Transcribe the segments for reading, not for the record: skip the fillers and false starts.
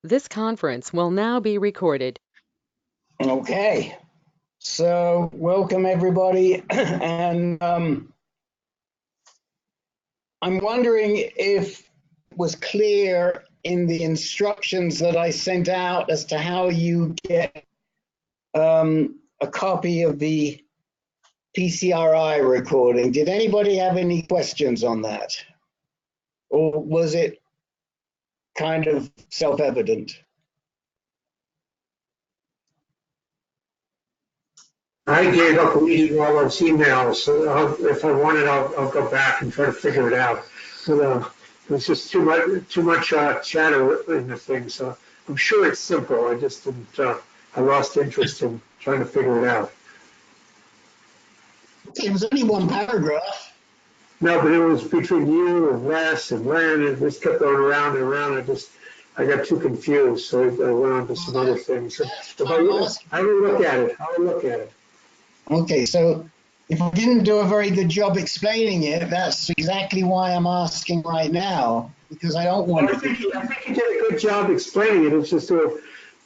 This conference will now be recorded. Okay, so welcome everybody, and I'm wondering if it was clear in the instructions that I sent out as to how you get a copy of the PCRI recording. Did anybody have any questions on that? Or was it kind of self-evident? I gave up reading all those emails. So if I want it, I'll go back and try to figure it out. So there's just too much chatter in the thing. So I'm sure it's simple. I just didn't. I lost interest in trying to figure it out. It was only one paragraph. No, but it was between you and Les and Len, and this kept going around and around. I got too confused, so I went on to some other things. So I will look at it. I will look at it. Okay, so if I didn't do a very good job explaining it, that's exactly why I'm asking right now, because I don't want I think you did a good job explaining it. It's just there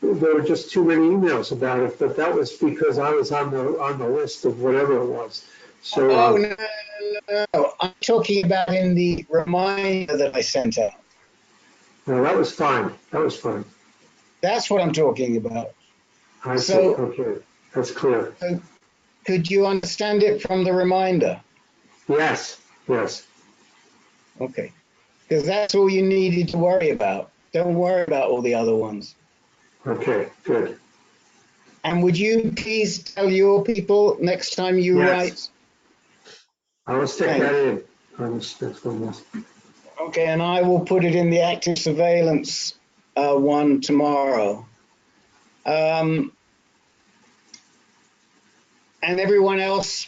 were just too many emails about it, but that was because I was on the list of whatever it was. So no. I'm talking about in the reminder that I sent out. no, that was fine. That was fine. That's what I'm talking about. I see. Okay, that's clear. So could you understand it from the reminder? Yes. Okay, because that's all you needed to worry about. Don't worry about all the other ones. Okay, good. And would you please tell your people next time you write? I will stick that in. Okay, and I will put it in the active surveillance one tomorrow. And everyone else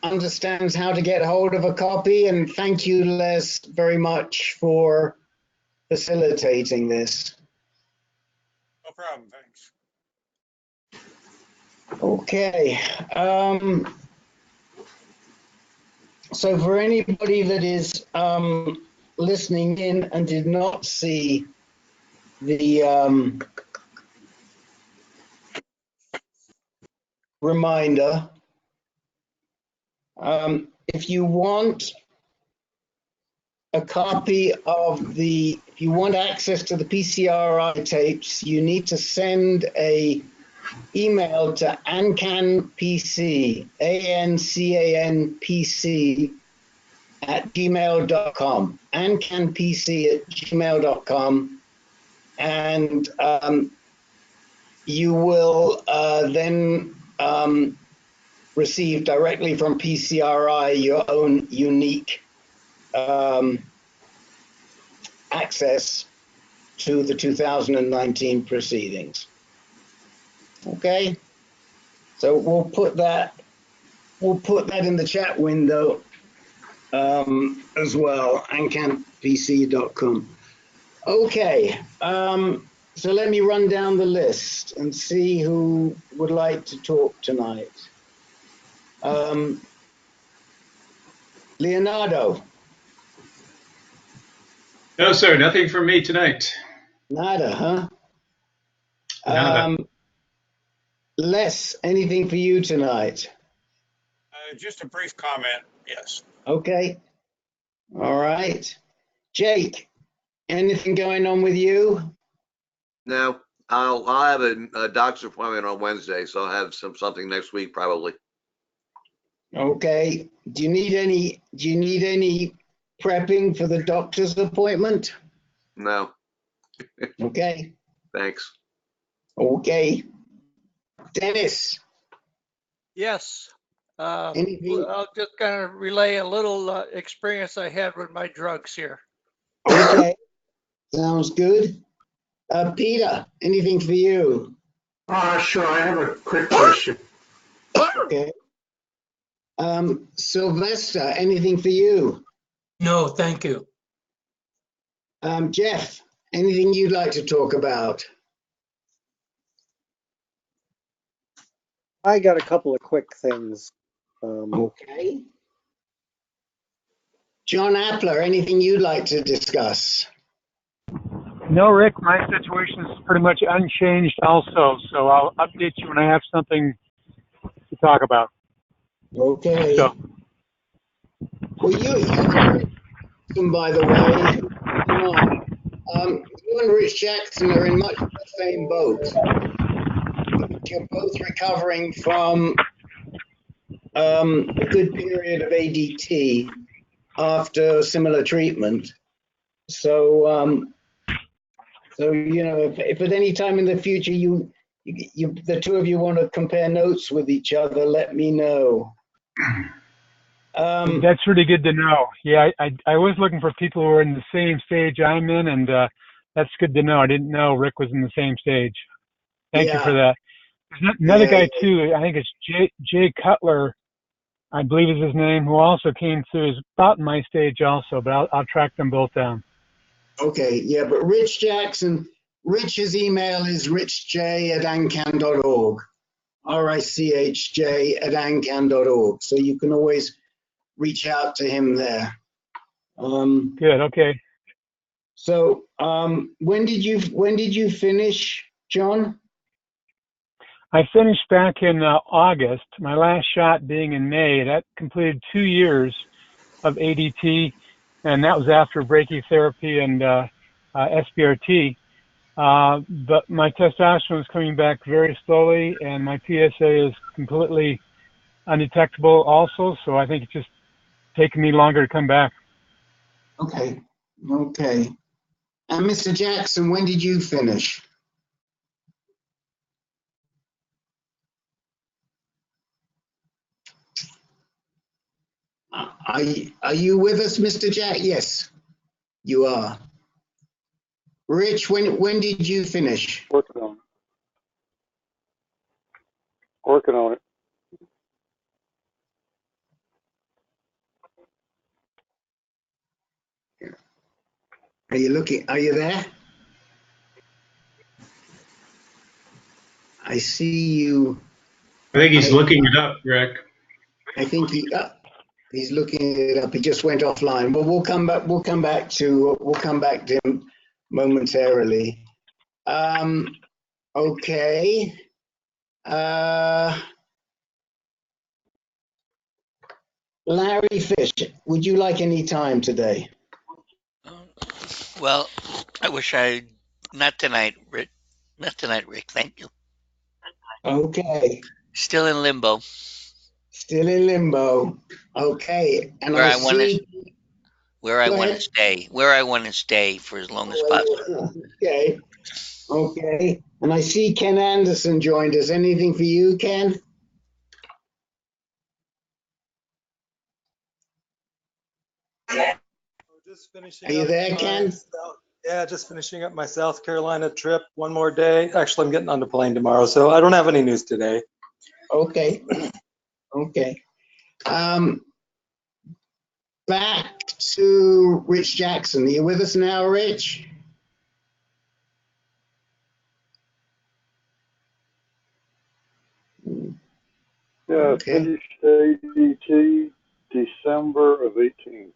understands how to get hold of a copy. And thank you, Les, very much for facilitating this. No problem, thanks. Okay. So for anybody that is listening in and did not see the reminder, if you want a copy of if you want access to the PCRI tapes, you need to send a email to ancanpc, ANCANPC @gmail.com, ancanpc@gmail.com, and you will then receive directly from PCRI your own unique access to the 2019 proceedings. Okay, so we'll put that in the chat window as well, ancanpc.com. Okay, so let me run down the list and see who would like to talk tonight. Leonardo. No, sir, nothing from me tonight. Nada, huh? Nada. Les, anything for you tonight? Just a brief comment, yes. Okay. All right. Jake, anything going on with you? No, I'll have a doctor's appointment on Wednesday, so I'll have something next week probably. Okay. Do you need any prepping for the doctor's appointment? No. Okay. Thanks. Okay. Dennis. Yes. Anything? I'll just kind of relay a little experience I had with my drugs here. Okay. Sounds good. Peter, anything for you? Sure. I have a quick question. Okay. Sylvester, anything for you? No, thank you. Jeff, anything you'd like to talk about? I got a couple of quick things. Okay. John Appler, anything you'd like to discuss? No, Rick, my situation is pretty much unchanged also, so I'll update you when I have something to talk about. Okay. So, Well, you by the way, you and Rich Jackson are in much the same boat. You're both recovering from a good period of ADT after similar treatment. So, if at any time in the future the two of you want to compare notes with each other, let me know. that's really good to know. Yeah, I was looking for people who were in the same stage I'm in, and that's good to know. I didn't know Rick was in the same stage. Thank you for that. There's another guy too, I think it's Jay Cutler, I believe is his name, who also came through, is about my stage also, but I'll track them both down. Okay, yeah, but Rich Jackson, Rich's email is richj@ancan.org, richj@ancan.org. So you can always reach out to him there. Good, okay. So when did you finish, John? I finished back in August, my last shot being in May. That completed 2 years of ADT, and that was after brachytherapy and SBRT. But my testosterone is coming back very slowly, and my PSA is completely undetectable also, so I think it's just taking me longer to come back. Okay. And Mr. Jackson, when did you finish? Are you with us, Mr. Jack? Yes, you are. Rich, when did you finish? Working on it. Are you there? I see you. I think he's looking it up, Rick. I think he's looking it up. He just went offline. But we'll come back to him momentarily. Okay. Larry Fish, would you like any time today? Well, I wish not tonight, Rick. Not tonight, Rick. Thank you. Okay. Still in limbo. Still in limbo. Okay. And Where I I want to, see. where I Go want to ahead. stay. Where I want to stay for as long as possible. Okay. Okay. And I see Ken Anderson joined us. Anything for you, Ken? Just finishing Are you up there, my Ken? Yeah, just finishing up my South Carolina trip. One more day. Actually, I'm getting on the plane tomorrow, so I don't have any news today. Okay. Okay. Back to Rich Jackson. Are you with us now, Rich? Yeah, Okay. finished ADT December of 18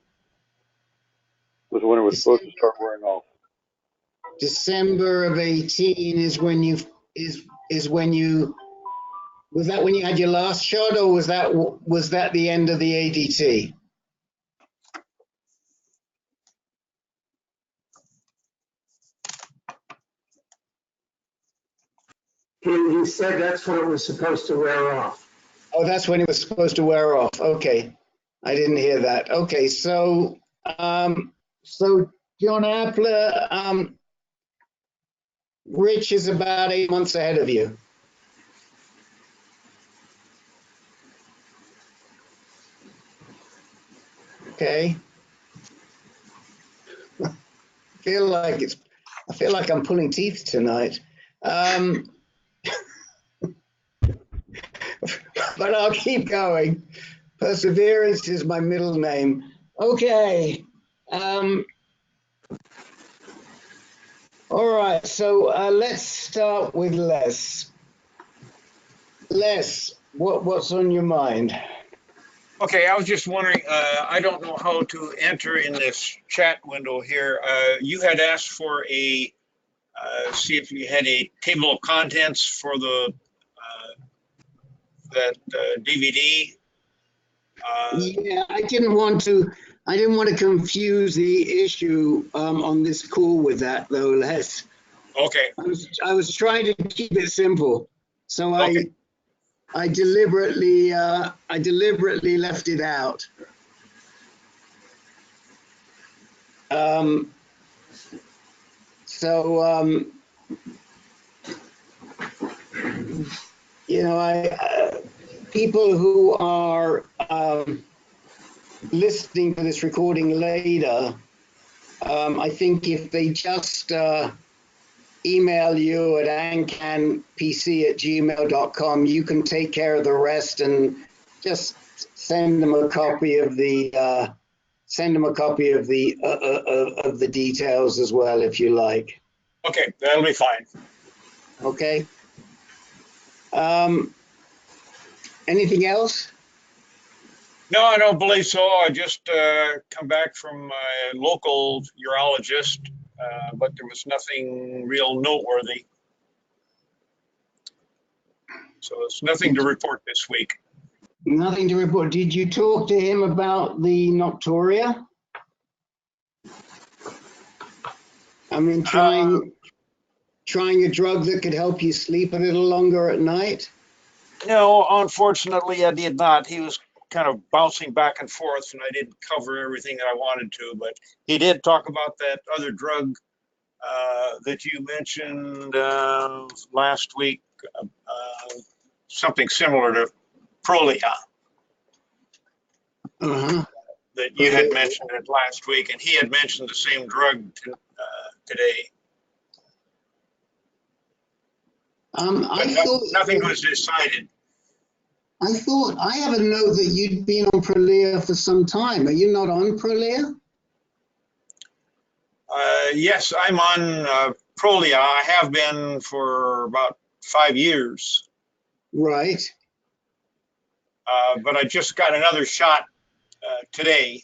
was when it was supposed to start wearing off. December of 18 is when you was that when you had your last shot, or was that the end of the ADT? He said that's when it was supposed to wear off. Oh, that's when it was supposed to wear off. Okay, I didn't hear that. Okay, so John Appler, Rich is about 8 months ahead of you. Okay. I feel like I'm pulling teeth tonight. But I'll keep going. Perseverance is my middle name. Okay. All right, so let's start with Les. Les, what's on your mind? Okay, I was just wondering, I don't know how to enter in this chat window here. You had asked for a see if you had a table of contents for the that DVD. Yeah, I didn't want to confuse the issue on this call with that, though, Les. Okay. I was trying to keep it simple, so Okay. I deliberately left it out. You know, people who are listening to this recording later, I think if they just email you at ancanpc@gmail.com, you can take care of the rest and just send them a copy of the of the details as well, if you like. Okay, that'll be fine. Okay. Anything else? No, I don't believe so. I just come back from my local urologist, but there was nothing real noteworthy. So there's nothing to report this week. Nothing to report. Did you talk to him about the Nocturia? I mean, trying a drug that could help you sleep a little longer at night? No, unfortunately, I did not. He was kind of bouncing back and forth, and I didn't cover everything that I wanted to. But he did talk about that other drug that you mentioned last week, something similar to Prolia. That you had mentioned it last week, and he had mentioned the same drug today. Nothing was decided. I thought I have a note that you'd been on Prolia for some time. Are you not on Prolia? Yes, I'm on Prolia. I have been for about 5 years. Right. But I just got another shot today.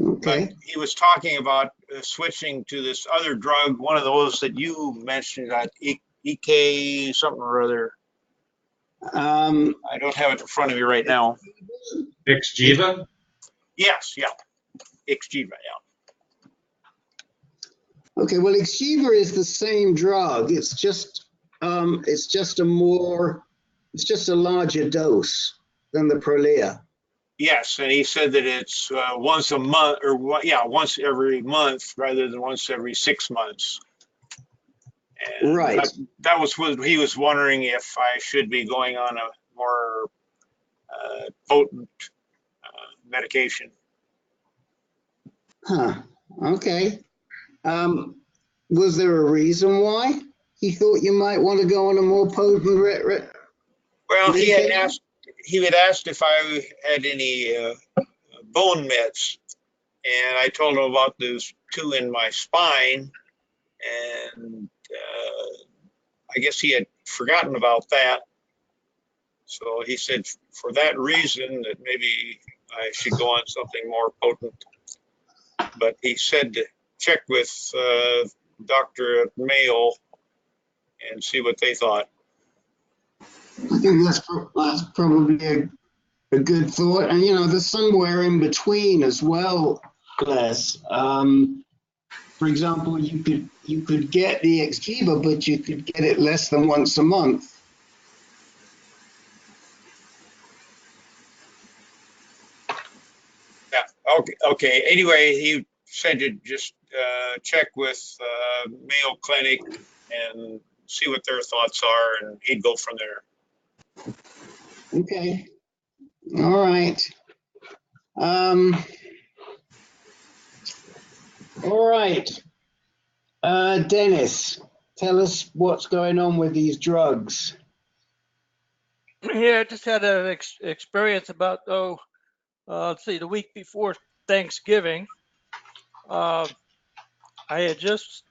Okay. But he was talking about switching to this other drug, one of those that you mentioned, EK something or other. I don't have it in front of me right now. Xgeva? Yes, yeah. Xgeva, yeah. Okay, well, Xgeva is the same drug. It's just a larger dose than the Prolia. Yes, and he said that it's once a month, or once every month rather than once every 6 months. And right. That was what he was wondering, if I should be going on a more potent medication. Huh. Okay. Was there a reason why he thought you might want to go on a more potent Well, he had medication? asked if I had any bone meds, and I told him about those 2 in my spine, and I guess he had forgotten about that. So he said for that reason that maybe I should go on something more potent. But he said to check with doctor at Mayo and see what they thought. I think that's probably a good thought. And, you know, there's somewhere in between as well, Les. For example, you could get the Xgeva, but you could get it less than once a month. Yeah. Okay. Anyway, he said to just check with Mayo Clinic and see what their thoughts are, and he'd go from there. Okay. All right. All right. Dennis, tell us what's going on with these drugs. Yeah, I just had an experience about, let's see, the week before Thanksgiving. I had just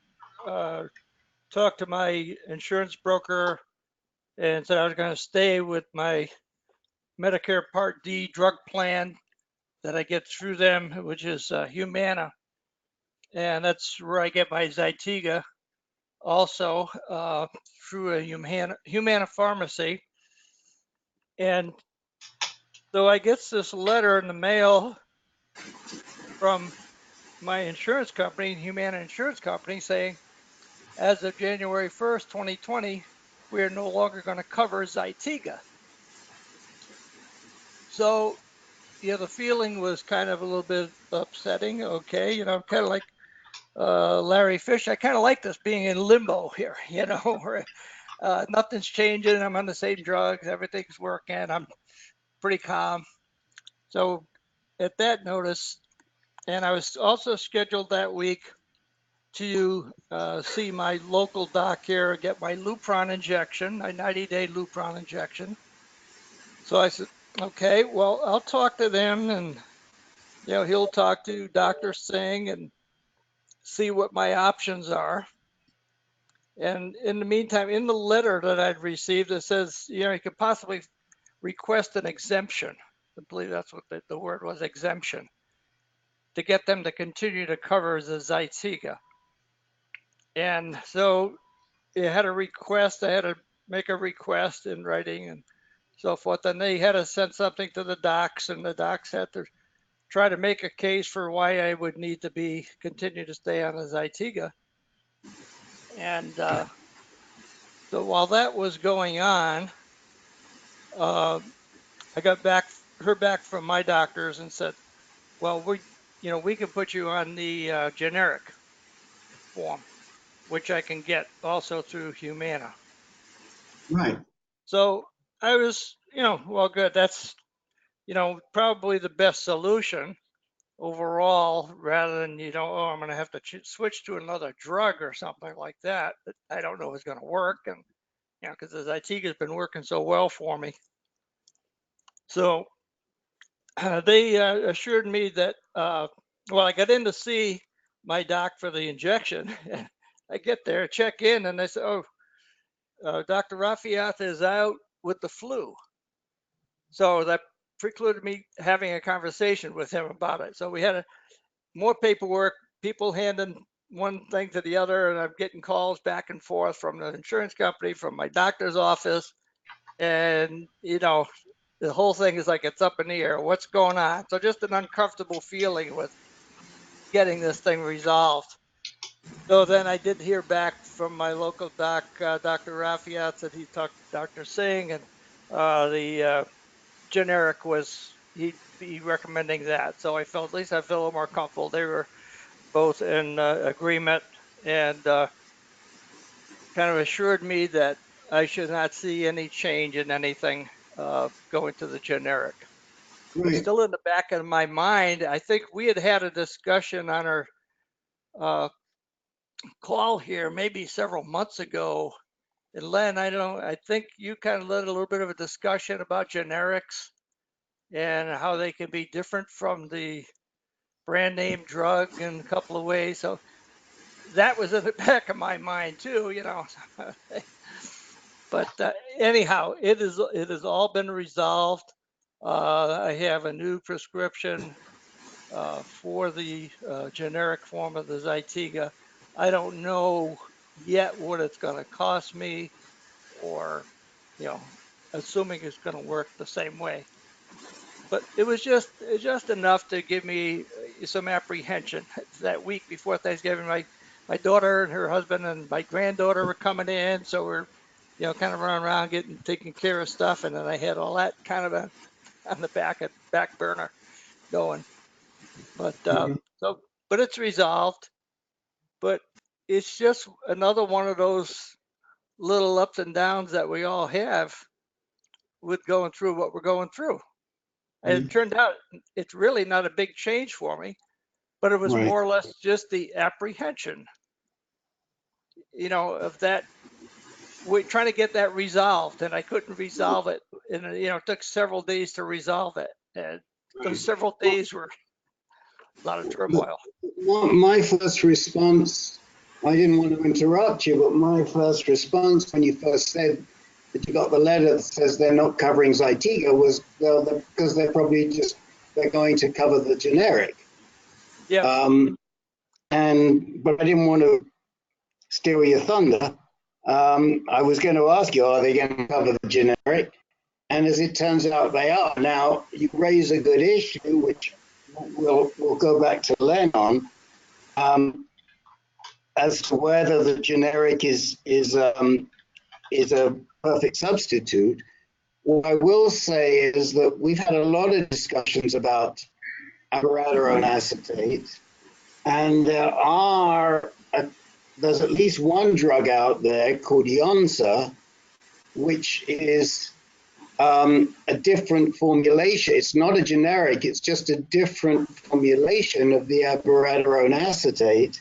talked to my insurance broker and said I was going to stay with my Medicare Part D drug plan that I get through them, which is Humana. and that's where I get my Zytiga also through a Humana pharmacy. And so I get this letter in the mail from my insurance company, Humana Insurance Company, saying, as of January 1st, 2020, we are no longer going to cover Zytiga. So, the feeling was kind of a little bit upsetting. Okay, kind of like Larry Fish. I kind of like this being in limbo here, where nothing's changing. I'm on the same drugs. Everything's working. I'm pretty calm. So at that notice, and I was also scheduled that week to see my local doc here, get my Lupron injection, my 90-day Lupron injection. So I said, okay, well, I'll talk to them, and he'll talk to Dr. Singh and see what my options are. And in the meantime, in the letter that I'd received, it says, you could possibly request an exemption. I believe that's what the word was, exemption, to get them to continue to cover the Zytiga. And so it had a request. I had to make a request in writing and so forth. And they had to send something to the docs, and the docs had to try to make a case for why I would need to continue to stay on the Zytiga. And so while that was going on, I heard back from my doctors and said, well, we can put you on the generic form, which I can get also through Humana. Right. So I was, well, good. That's, probably the best solution overall, rather than, oh, I'm going to have to switch to another drug or something like that. I don't know if it's going to work. And, because the Zytiga has been working so well for me. So they assured me that, I got in to see my doc for the injection. I get there, check in, and they say, oh, Dr. Rafiat is out with the flu. So that precluded me having a conversation with him about it. So we had more paperwork, people handing one thing to the other, and I'm getting calls back and forth from the insurance company, from my doctor's office. And, the whole thing is like it's up in the air. What's going on? So just an uncomfortable feeling with getting this thing resolved. So then I did hear back from my local doc, Dr. Rafiat, that he talked to Dr. Singh, and the generic was, he'd be recommending that. So I felt, at least I feel a little more comfortable. They were both in agreement, and kind of assured me that I should not see any change in anything going to the generic. But Right. still in the back of my mind, I think we had a discussion on our call here maybe several months ago. And Len, I think you kind of led a little bit of a discussion about generics and how they can be different from the brand name drug in a couple of ways. So that was in the back of my mind too, But anyhow, it has all been resolved. I have a new prescription for the generic form of the Zytiga. I don't know yet what it's going to cost me, or, assuming it's going to work the same way. But it was just enough to give me some apprehension. That week before Thanksgiving, my daughter and her husband and my granddaughter were coming in, so we're kind of running around taking care of stuff, and then I had all that kind of on the back burner going. But but it's resolved. But it's just another one of those little ups and downs that we all have with going through what we're going through. And it turned out it's really not a big change for me, but it was Right. more or less just the apprehension, of that. We're trying to get that resolved, and I couldn't resolve it. And, it took several days to resolve it. And those several days were a lot of turmoil. My first response, I didn't want to interrupt you, but my first response when you first said that you got the letter that says they're not covering Zytiga was, well, because they're going to cover the generic. Yeah. but I didn't want to steal your thunder. I was going to ask you, are they going to cover the generic? And as it turns out, they are. Now, you raise a good issue, which we'll go back to Len on, as to whether the generic is a perfect substitute. What I will say is that we've had a lot of discussions about abiraterone acetate, and there's at least one drug out there called Yonsa, which is a different formulation. It's not a generic, it's just a different formulation of the abiraterone acetate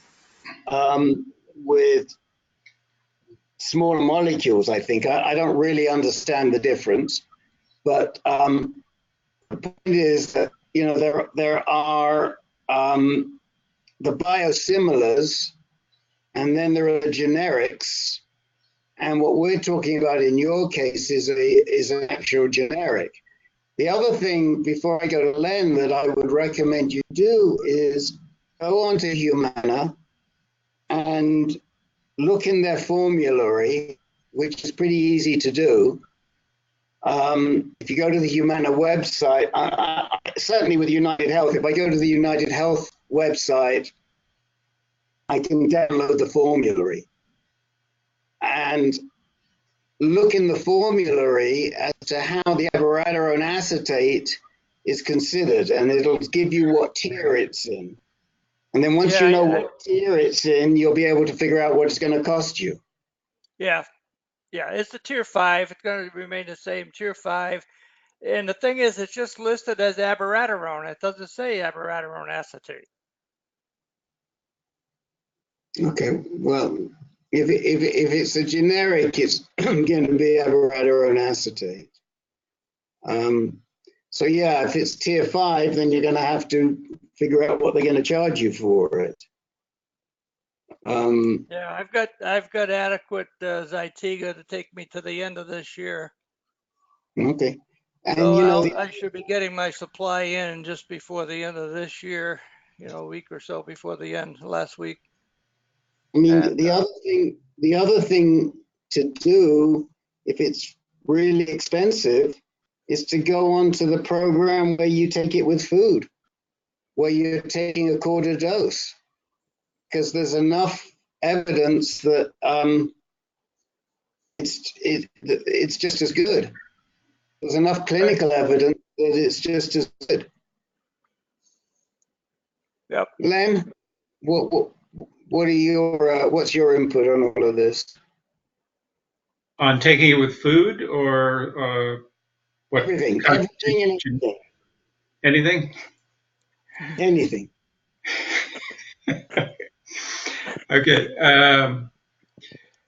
with smaller molecules, I think. I don't really understand the difference, but the point is that, you know, there are the biosimilars, and then there are the generics. And what we're talking about in your case is an actual generic. The other thing, before I go to Len, that I would recommend you do is go onto Humana and look in their formulary, which is pretty easy to do. If you go to the Humana website, certainly with United Health, if I go to the United Health website, I can download the formulary and look in the formulary as to how the abiraterone acetate is considered, and it'll give you what tier it's in. And then once you know what tier it's in, you'll be able to figure out what it's going to cost you. Yeah, it's the tier 5. It's going to remain the same, tier 5. And the thing is, it's just listed as abiraterone. It doesn't say abiraterone acetate. Okay, well, if it's a generic, it's going to be abiraterone acetate. So yeah, if it's tier 5, then you're going to have to figure out what they're going to charge you for it. Yeah, I've got adequate Zytiga to take me to the end of this year. Okay, and So you know, I should be getting my supply in just before the end of this year. You know, a week or so before the end, last week. I mean, And, the other thing to do, if it's really expensive, is to go on to the program where you take it with food, where you're taking a quarter dose, because there's enough evidence that it's just as good. There's enough clinical evidence that it's just as good. Yep. Len, what are your what's your input on all of this? On taking it with food or what? Everything and anything. Anything? Anything. Okay.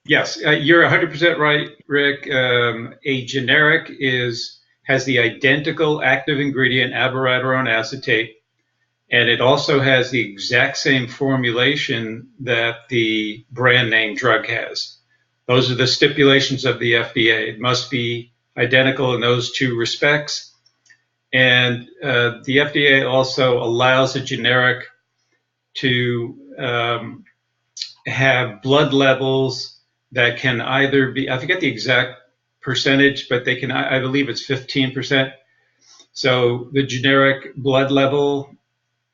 Yes, you're 100% right, Rick. A generic has the identical active ingredient, abiraterone acetate, and it also has the exact same formulation that the brand name drug has. Those are the stipulations of the FDA. It must be identical in those two respects. And the FDA also allows a generic to have blood levels that can either be, I forget the exact percentage, but they can, I believe it's 15%. So the generic blood level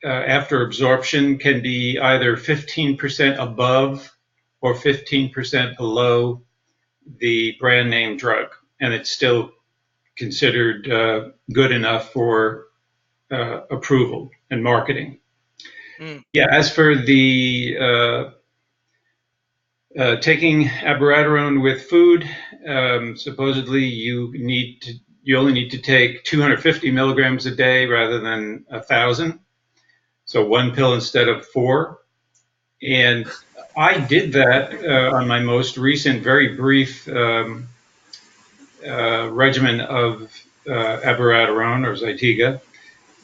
after absorption can be either 15% above or 15% below the brand name drug, and it's still considered good enough for approval and marketing. Yeah, as for the taking abiraterone with food, supposedly you only need to take 250 milligrams a day rather than 1,000. So one pill instead of 4. And I did that on my most recent, very brief regimen of abiraterone or Zytiga.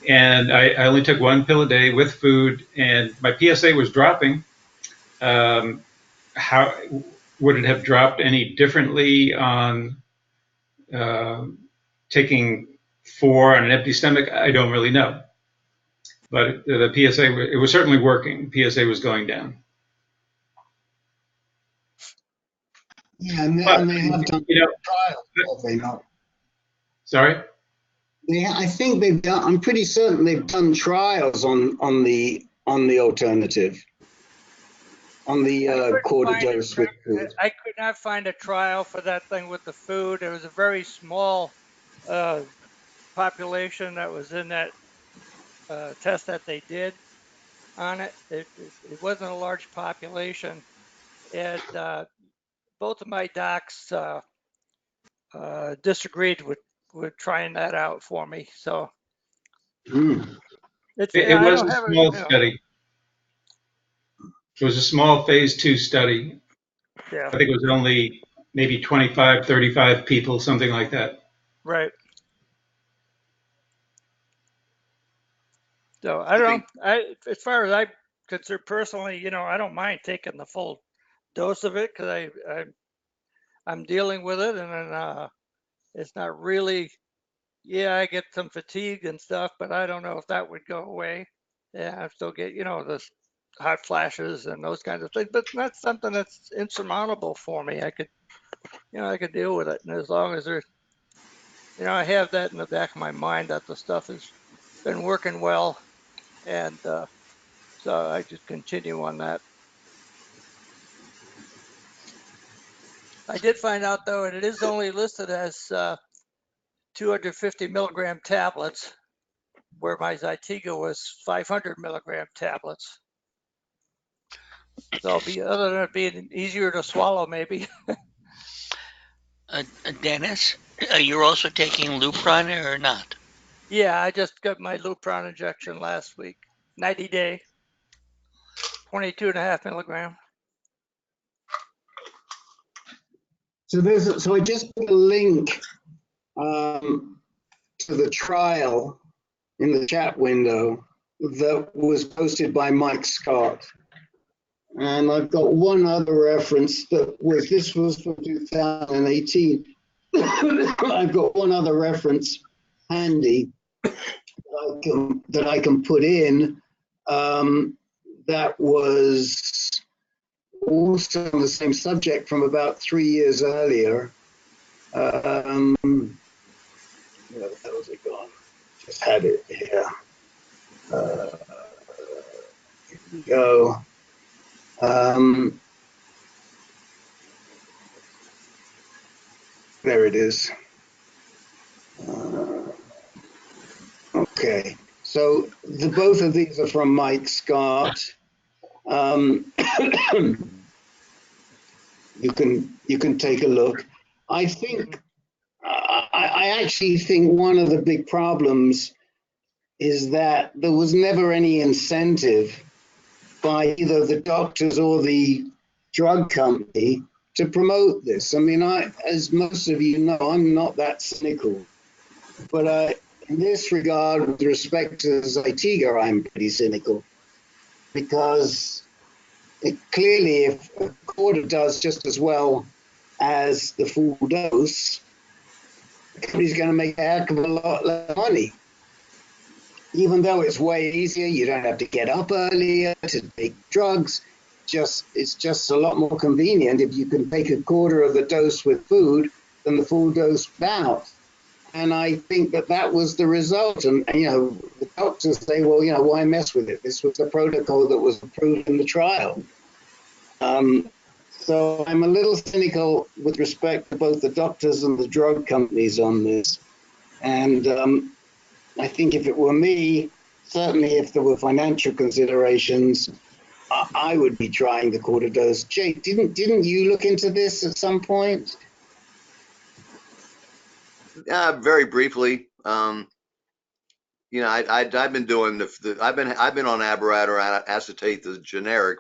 And I only took 1 pill a day with food, and my PSA was dropping. How would it have dropped any differently on taking 4 on an empty stomach? I don't really know. but the PSA, it was certainly working. PSA was going down. Yeah, But, and they have done you know, trials, have they not? sorry? I think they've done. I'm pretty certain they've done trials on the alternative, on the quarter dose with food. I could not find a trial for that thing with the food. It was a very small population that was in that test that they did on it. It wasn't a large population, and both of my docs disagreed with trying that out for me. So it's It I was don't a have a small study. It was a small phase 2 study. yeah, I think it was only maybe 25, 35 people, something like that. right. So I don't know. As far as I'm concerned personally, I don't mind taking the full dose of it because I'm dealing with it, and then it's not really. Yeah, I get some fatigue and stuff, but I don't know if that would go away. Yeah, I still get the hot flashes and those kinds of things, but that's something that's insurmountable for me. I could deal with it, and as long as there's, I have that in the back of my mind that the stuff has been working well, and so I just continue on that. I did find out though, and it is only listed as 250 milligram tablets, where my Zytiga was 500 milligram tablets. So other than it being easier to swallow, maybe. Dennis, you're also taking Lupron or not? Yeah, I just got my Lupron injection last week, 90-day, 22.5 milligram. So I just put a link to the trial in the chat window that was posted by Mike Scott. And I've got one other reference this was from 2018. I've got one other reference handy that I can put in that was also on the same subject from about 3 years earlier. Where the hell has it gone? Just had it here. Here we go. There it is. Okay, so both of these are from Mike Scott. You can take a look. I think I actually think one of the big problems is that there was never any incentive by either the doctors or the drug company to promote this. I mean, as most of you know, I'm not that cynical, but in this regard, with respect to Zytiga, I'm pretty cynical because clearly, if a quarter does just as well as the full dose, the company's going to make a heck of a lot less money. Even though it's way easier, you don't have to get up earlier to take drugs. It's just a lot more convenient if you can take a quarter of the dose with food than the full dose without. And I think that was the result. And the doctors say, well, why mess with it? This was the protocol that was approved in the trial. So I'm a little cynical with respect to both the doctors and the drug companies on this. And I think if it were me, certainly if there were financial considerations, I would be trying the quarter dose. Jay, didn't you look into this at some point? Very briefly. I've been doing I've been on abiraterone acetate, the generic,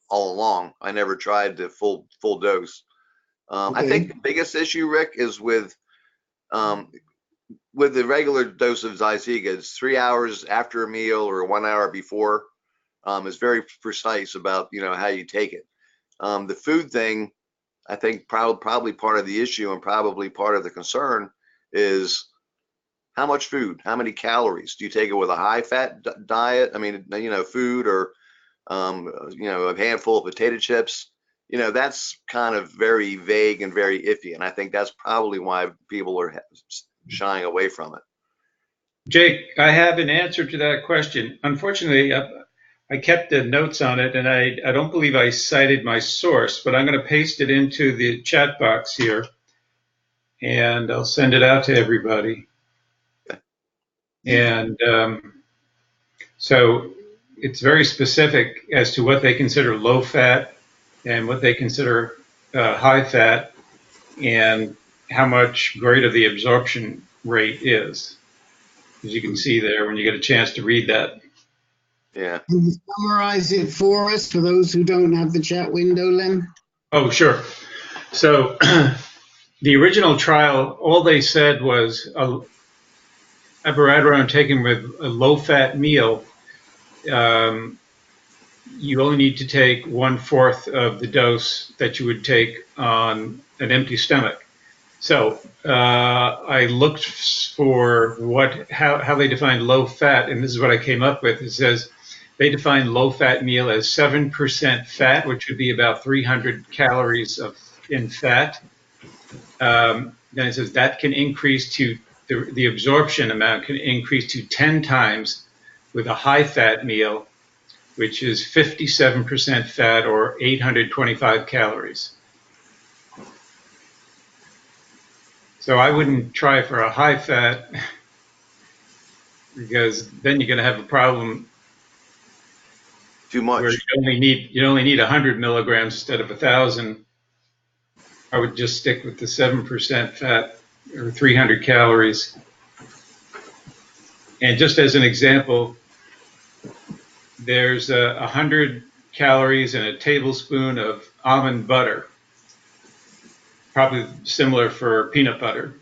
all along. I never tried the full dose. Okay. I think the biggest issue, Rick, is with the regular dose of Zytiga. It's 3 hours after a meal or 1 hour before. It's very precise about how you take it. The food thing, I think probably part of the issue and probably part of the concern is how much food, how many calories? Do you take it with a high fat diet? I mean, you know, food or, you know, a handful of potato chips, you know, that's kind of very vague and very iffy. And I think that's probably why people are shying away from it. Jake, I have an answer to that question. Unfortunately, I kept the notes on it, and I don't believe I cited my source, but I'm going to paste it into the chat box here, and I'll send it out to everybody. And so it's very specific as to what they consider low fat and what they consider high fat, and how much greater the absorption rate is, as you can see there when you get a chance to read that. Yeah. Can you summarize it for us, for those who don't have the chat window, Len? Oh, sure. So the original trial, all they said was abiraterone taken with a low-fat meal, you only need to take 1/4 of the dose that you would take on an empty stomach. So I looked for how they define low fat, and this is what I came up with. It says they define low fat meal as 7% fat, which would be about 300 calories in fat. Then it says that can increase to the absorption amount can increase to 10 times with a high fat meal, which is 57% fat or 825 calories. So I wouldn't try for a high fat, because then you're going to have a problem. Too much. Where you only need 100 milligrams instead of 1,000. I would just stick with the 7% fat or 300 calories. And just as an example, there's 100 calories in a tablespoon of almond butter, probably similar for peanut butter.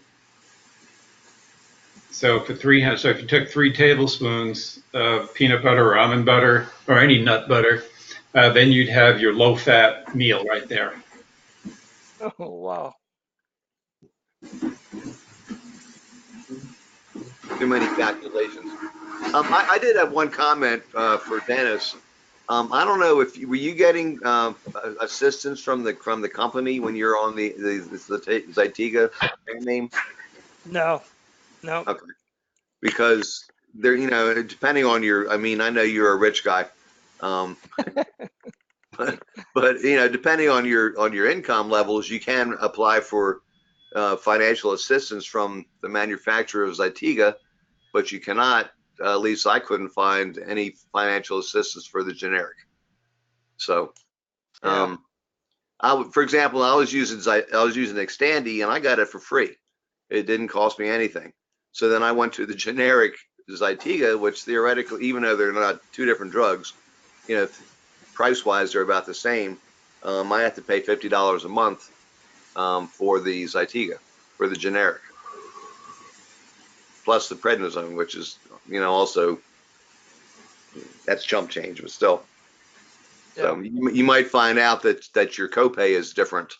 So if you took 3 tablespoons of peanut butter or almond butter or any nut butter, then you'd have your low-fat meal right there. Oh, wow. Too many calculations. I did have one comment for Dennis. I don't know if were you getting assistance from the company when you're on the Zytiga name? No, no. Okay, because there, you know, depending on your, I mean, I know you're a rich guy, but you know, depending on your income levels, you can apply for financial assistance from the manufacturer of Zytiga, but you cannot. At least I couldn't find any financial assistance for the generic. So, Yeah. for example, I was using Xtandi and I got it for free. It didn't cost me anything. So then I went to the generic Zytiga, which theoretically, even though they're not two different drugs, you know, price-wise they're about the same. I have to pay $50 a month for the Zytiga, for the generic, plus the prednisone, which is, you know, also that's chump change, but still. Yeah. So you might find out that your copay is different.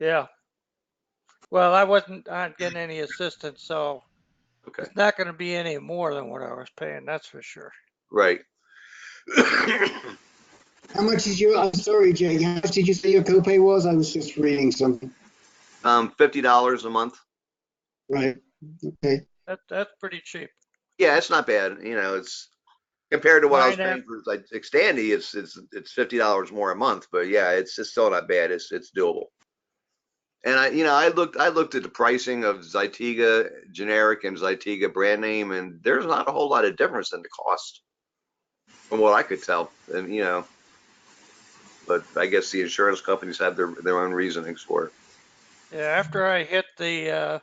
Yeah. Well, I wasn't getting any assistance, so Okay. it's not going to be any more than what I was paying. That's for sure. Right. How much is your, I'm sorry, Jake, how much did you say your copay was? I was just reading something. $50 a month. Right. Okay. That's pretty cheap. Yeah, it's not bad. You know, it's compared to what I was paying for like Xtandi, it's $50 more a month. But yeah, it's still not bad. It's doable. And I looked at the pricing of Zytiga generic and Zytiga brand name, and there's not a whole lot of difference in the cost, from what I could tell. And you know, but I guess the insurance companies have their own reasonings for it. Yeah. After I hit the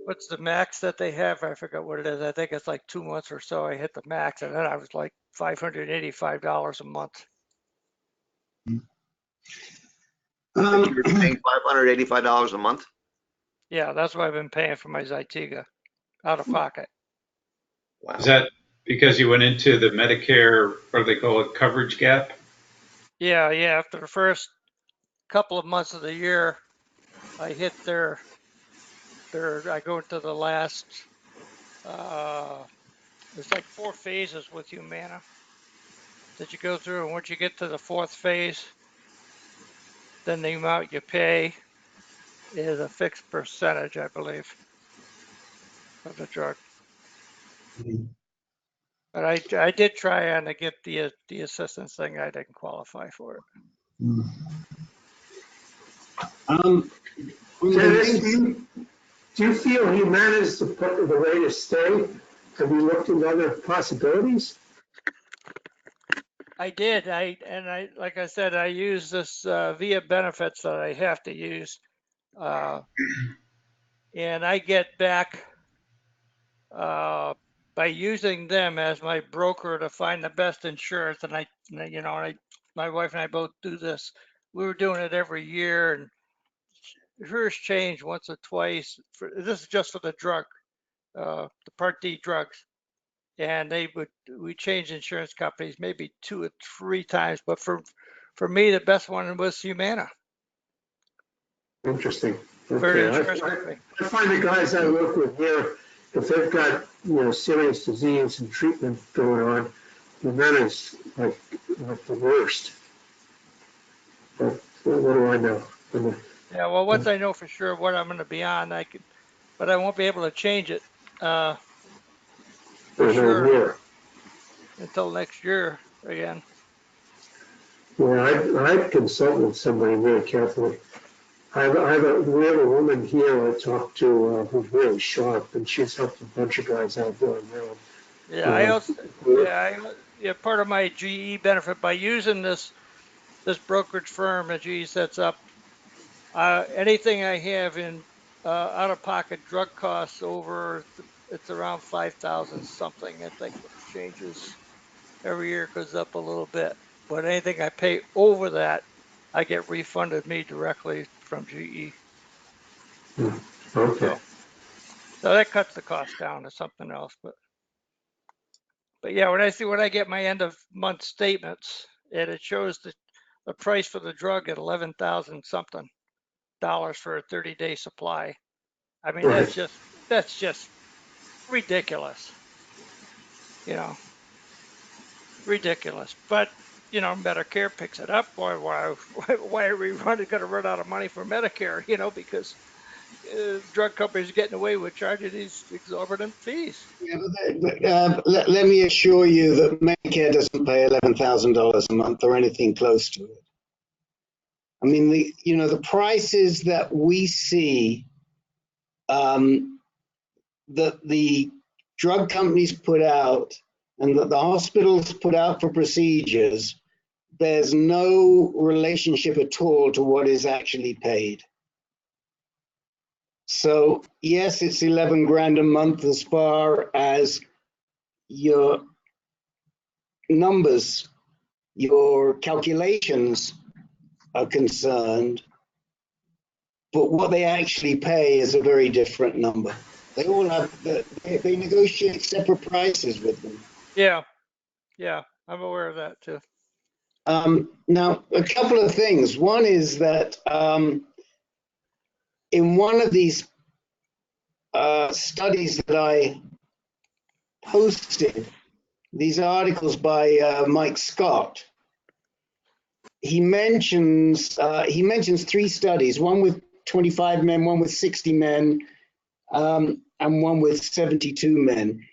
what's the max that they have? I forgot what it is. I think it's like 2 months or so. I hit the max, and then I was like $585 a month. You're paying $585 a month? Yeah, that's what I've been paying for my Zytiga out of pocket. Wow. Is that because you went into the Medicare, what do they call it, coverage gap? Yeah, yeah. After the first couple of months of the year, I hit the I go into the last, there's like 4 phases with Humana that you go through. And once you get to the 4th phase, then the amount you pay is a fixed percentage, I believe, of the drug. But I did try on to get the assistance thing. I didn't qualify for it. Dennis, do you feel Humana is the way to stay? Have you looked into other possibilities? I did. Like I said, I use this via benefits that I have to use, and I get back by using them as my broker to find the best insurance. And my wife and I both do this. We were doing it every year, and hers changed once or twice. This is just for the drug, the Part D drugs. And we changed insurance companies maybe 2 or 3 times, but for me, the best one was Humana. Interesting. For Okay. insurance company. I find the guys I work with here, if they've got serious disease and treatment going on, Humana is like the worst. But what do I know? Yeah, well, once I know for sure what I'm going to be on, but I won't be able to change it for sure until next year again. Well, I'd consult with somebody very carefully. we have a woman here I talked to who's really sharp, and she's helped a bunch of guys out there now. Yeah, part of my GE benefit by using this brokerage firm that GE sets up, anything I have in out-of-pocket drug costs it's around 5,000 something. I think it changes every year, goes up a little bit. But anything I pay over that, I get refunded me directly from GE. Okay. So that cuts the cost down to something else. But yeah, when I get my end of month statements, and it shows the price for the drug at 11,000 something dollars for a 30-day supply. I mean, that's just ridiculous. Ridiculous. But Medicare picks it up. Why are we going to run out of money for Medicare? Because drug companies are getting away with charging these exorbitant fees. Yeah, but let me assure you that Medicare doesn't pay $11,000 a month or anything close to it. I mean, the prices that we see that the drug companies put out and that the hospitals put out for procedures, there's no relationship at all to what is actually paid. So yes, it's 11 grand a month as far as your numbers, your calculations are concerned, but what they actually pay is a very different number. They all have, they negotiate separate prices with them. Yeah, I'm aware of that too. Now, a couple of things. One is that in one of these studies that I posted, these articles by Mike Scott, he mentions 3 studies, one with 25 men, one with 60 men, and one with 72 men.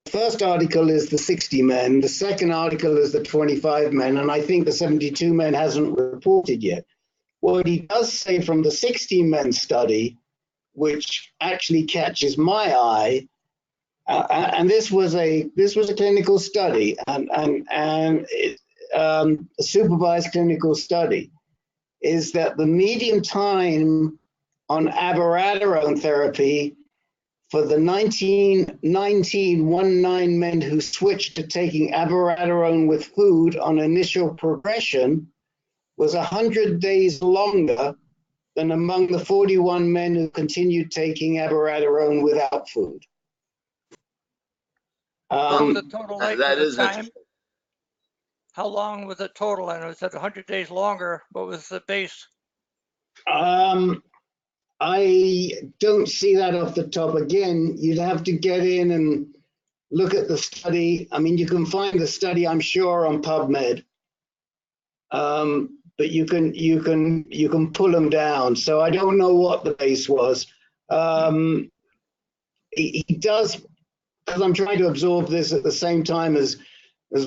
The first article is the 60 men, the second article is the 25 men, and I think the 72 men hasn't reported yet. What he does say from the 60 men study, which actually catches my eye, and this was a clinical study and a supervised clinical study, is that the median time on abiraterone therapy for the 19 men who switched to taking abiraterone with food on initial progression was 100 days longer than among the 41 men who continued taking abiraterone without food. What was the total length that of is the time? interesting. How long was the total? I know it said 100 days longer. What was the base? I don't see that off the top. Again, you'd have to get in and look at the study. I mean, you can find the study, I'm sure, on PubMed, but you can pull them down. So I don't know what the base was. He does, because I'm trying to absorb this at the same time as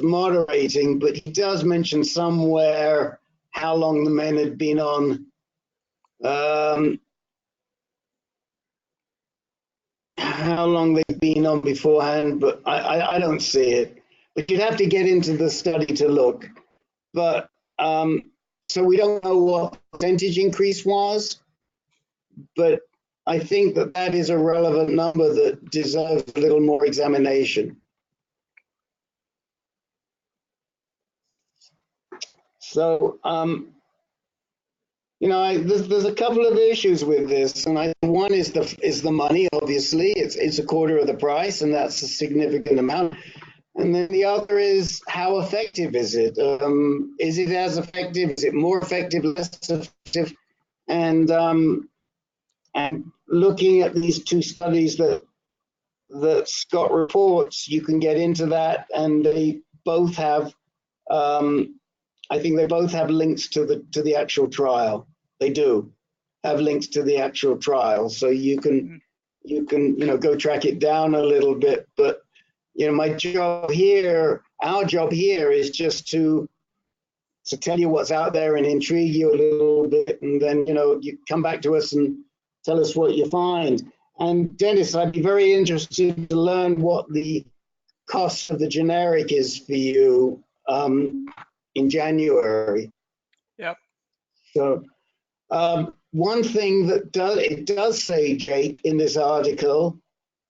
moderating, but he does mention somewhere how long the men had been on. How long they've been on beforehand, but I don't see it. But you'd have to get into the study to look. But so we don't know what percentage increase was, but I think that that is a relevant number that deserves a little more examination. So, you know, there's a couple of issues with this, and one is the money. Obviously, it's a quarter of the price, and that's a significant amount. And then the other is, how effective is it? Is it as effective? Is it more effective? Less effective? And looking at these two studies that Scott reports, you can get into that, and they both have. I think they both have links to the actual trial. They do have links to the actual trial, so you can go track it down a little bit. But my job here, our job here, is just to tell you what's out there and intrigue you a little bit, and then you come back to us and tell us what you find. And Dennis, I'd be very interested to learn what the cost of the generic is for you in January. Yep. So one thing that does say, Jake, in this article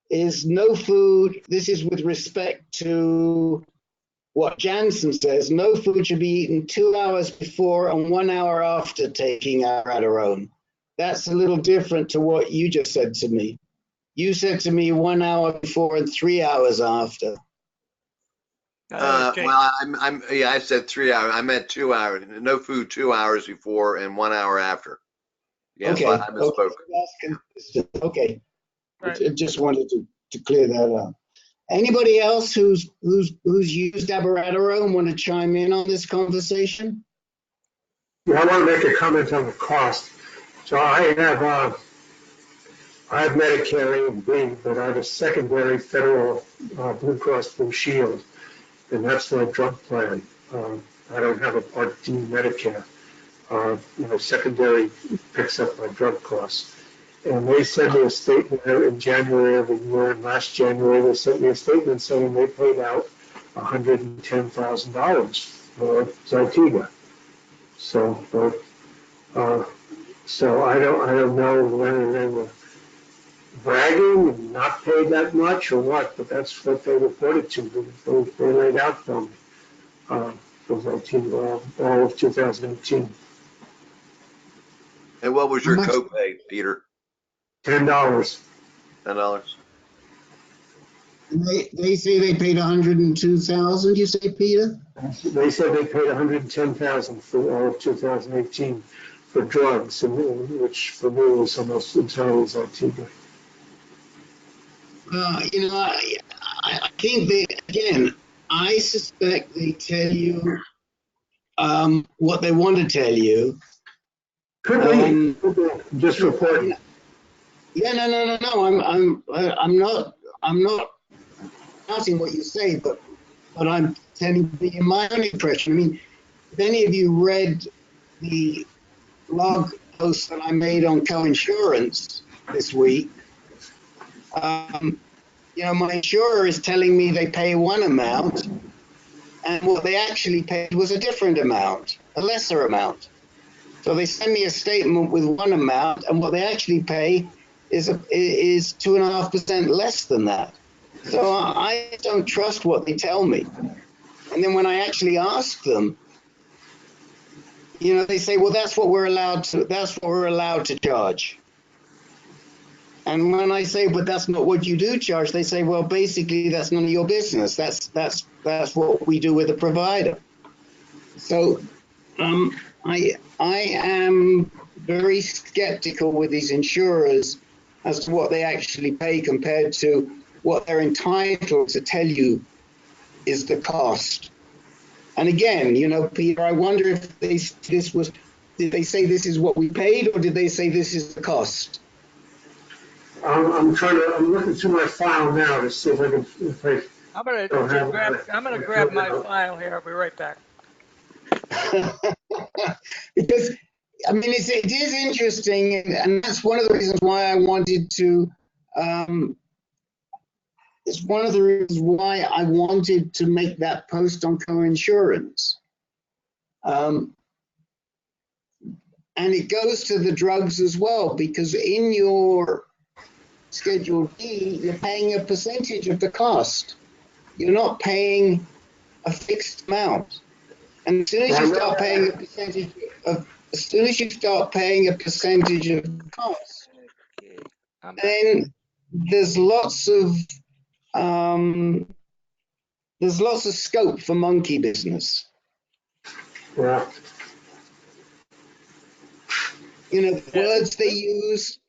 is no food. This is with respect to what Janssen says. No food should be eaten 2 hours before and 1 hour after taking abiraterone. That's a little different to what you just said to me. You said to me 1 hour before and 3 hours after. Well, I said 3 hours. I meant 2 hours. No food 2 hours before and 1 hour after. Yes, Okay. I misspoke. Okay. That's consistent. Okay. Right. I just wanted to clear that up. Anybody else who's used abiraterone want to chime in on this conversation? Yeah, I want to make a comment on the cost. So I have Medicare A and B, but I have a secondary federal Blue Cross Blue Shield, and that's my drug plan. I don't have a Part D Medicare. Secondary picks up my drug costs. And they sent me a statement in January of the year, and last January they sent me a statement saying they paid out $110,000 for Zytiga. So I don't know whether they were bragging and not paid that much or what, but that's what they reported to me. They laid out for me for Zytiga all of 2018. And what was your copay, Peter? $10. $10. They say they paid $102,000. You say, Peter? They said they paid $110,000 for all of 2018 for drugs, which for me was almost entirely Zytiga. I think I suspect they tell you what they want to tell you. Could be. Just reporting. Yeah, no. I'm not doubting what you say, but I'm telling you my own impression. I mean, if any of you read the blog post that I made on coinsurance this week, my insurer is telling me they pay one amount, and what they actually paid was a different amount, a lesser amount. So they send me a statement with one amount, and what they actually pay is 2.5% less than that. So I don't trust what they tell me. And then when I actually ask them, they say, well, that's what we're allowed to charge. And when I say, but that's not what you do charge, they say, well, basically that's none of your business. That's what we do with the provider. So I am very skeptical with these insurers as to what they actually pay compared to what they're entitled to tell you is the cost. And again, you know, Peter, I wonder if did they say this is what we paid, or did they say this is the cost? I'm looking through my file now to see if I can, if I I'm gonna don't have grab my file here. I'll be right back. Because I mean, it is interesting, and that's one of the reasons why I wanted to. It's one of the reasons why I wanted to make that post on coinsurance. And it goes to the drugs as well, because in your Schedule D, you're paying a percentage of the cost. You're not paying a fixed amount. And as soon as you start paying a percentage of, as soon as you start paying a percentage of the cost, then there's lots of scope for monkey business. Yeah. You know, the words they use,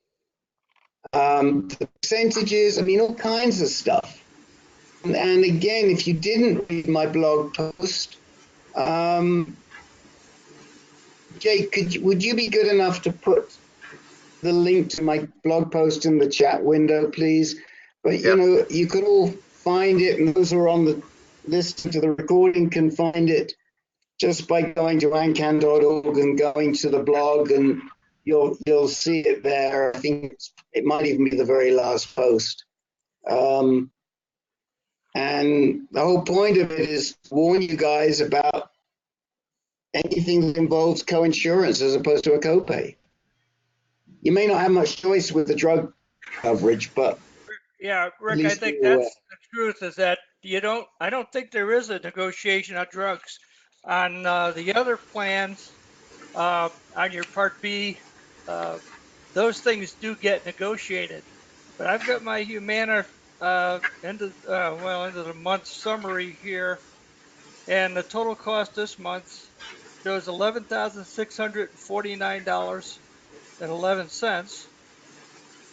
the percentages, I mean, all kinds of stuff. And again, if you didn't read my blog post, Jake, would you be good enough to put the link to my blog post in the chat window, please? But, you know, you could all find it, and those who are on the listen to the recording can find it just by going to ancan.org and going to the blog, and you'll see it there. I think it might even be the very last post. And the whole point of it is to warn you guys about anything that involves coinsurance as opposed to a copay. You may not have much choice with the drug coverage, but yeah, Rick, I think that's the truth, is that I don't think there is a negotiation on drugs. On the other plans, on your Part B, those things do get negotiated. But I've got my Humana end of the month summary here, and the total cost this month shows $11,649.11,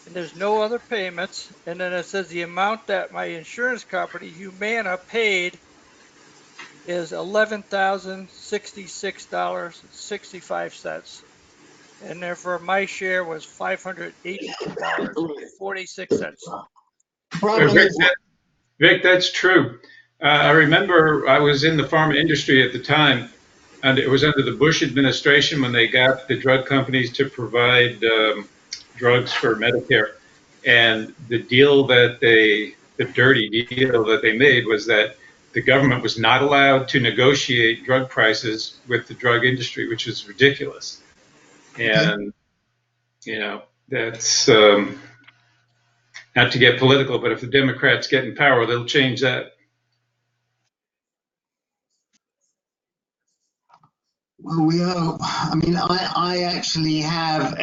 and there's no other payments. And then it says the amount that my insurance company Humana paid is $11,066.65. And therefore my share was $582.46. Vic, that's true. I remember I was in the pharma industry at the time, and it was under the Bush administration when they got the drug companies to provide drugs for Medicare. And the dirty deal that they made was that the government was not allowed to negotiate drug prices with the drug industry, which is ridiculous. And, you know, that's not to get political, but if the Democrats get in power, they'll change that. Well, we are. I mean, I actually have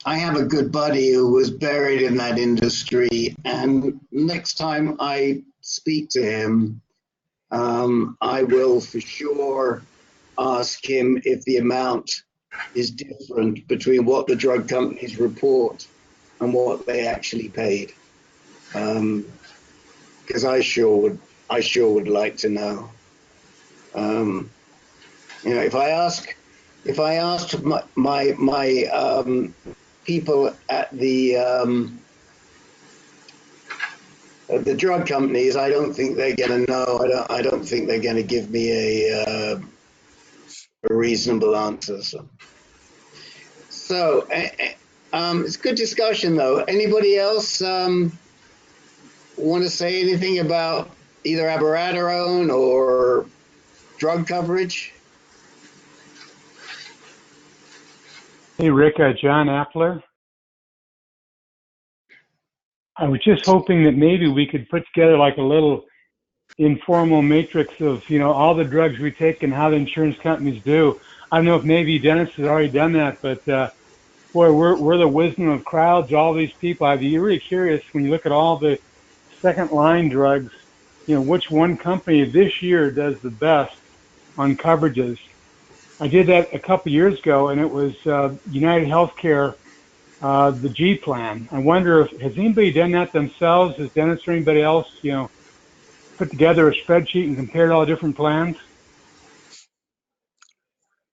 I have a good buddy who was buried in that industry, and next time I speak to him, I will for sure ask him if the amount is different between what the drug companies report and what they actually paid. Because I sure would like to know. You know, if I asked my people at the drug companies, I don't think they're going to know. I don't think they're going to give me a reasonable answer. So it's good discussion, though. Anybody else want to say anything about either abiraterone or drug coverage? Hey, Rick, John Appler. I was just hoping that maybe we could put together like a little informal matrix of, you know, all the drugs we take and how the insurance companies do. I don't know if maybe Dennis has already done that, but boy, we're the wisdom of crowds, all these people. I'd be really curious when you look at all the second line drugs, you know, which one company this year does the best on coverages. I did that a couple years ago, and it was United Healthcare, the G plan. I wonder if has anybody done that themselves? Has Dennis or anybody else, put together a spreadsheet and compared all the different plans?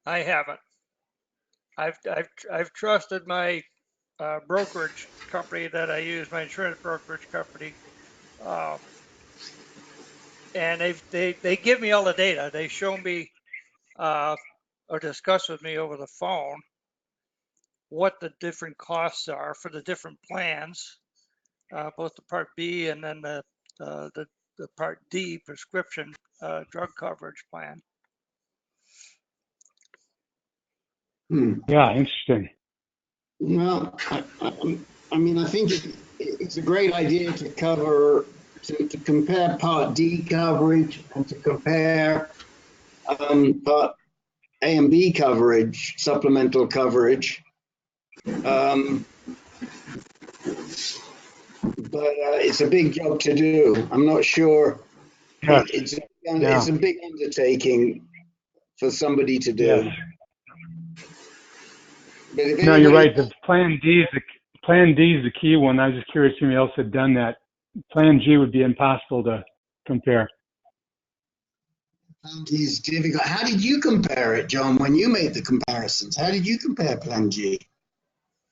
I haven't. I've trusted my brokerage company that I use, my insurance brokerage company, and they give me all the data. They show me or discuss with me over the phone what the different costs are for the different plans, both the Part B and then the Part D prescription drug coverage plan. Yeah, interesting. Well, I mean, I think it's a great idea to to compare Part D coverage and to compare Part A and B coverage, supplemental coverage. But it's a big job to do. I'm not sure. Yes. It's a big undertaking for somebody to do. Yes. No, you're right. The Plan D is the key one. I was just curious if anybody else had done that. Plan G would be impossible to compare. Plan G is difficult. How did you compare it, John, when you made the comparisons? How did you compare Plan G?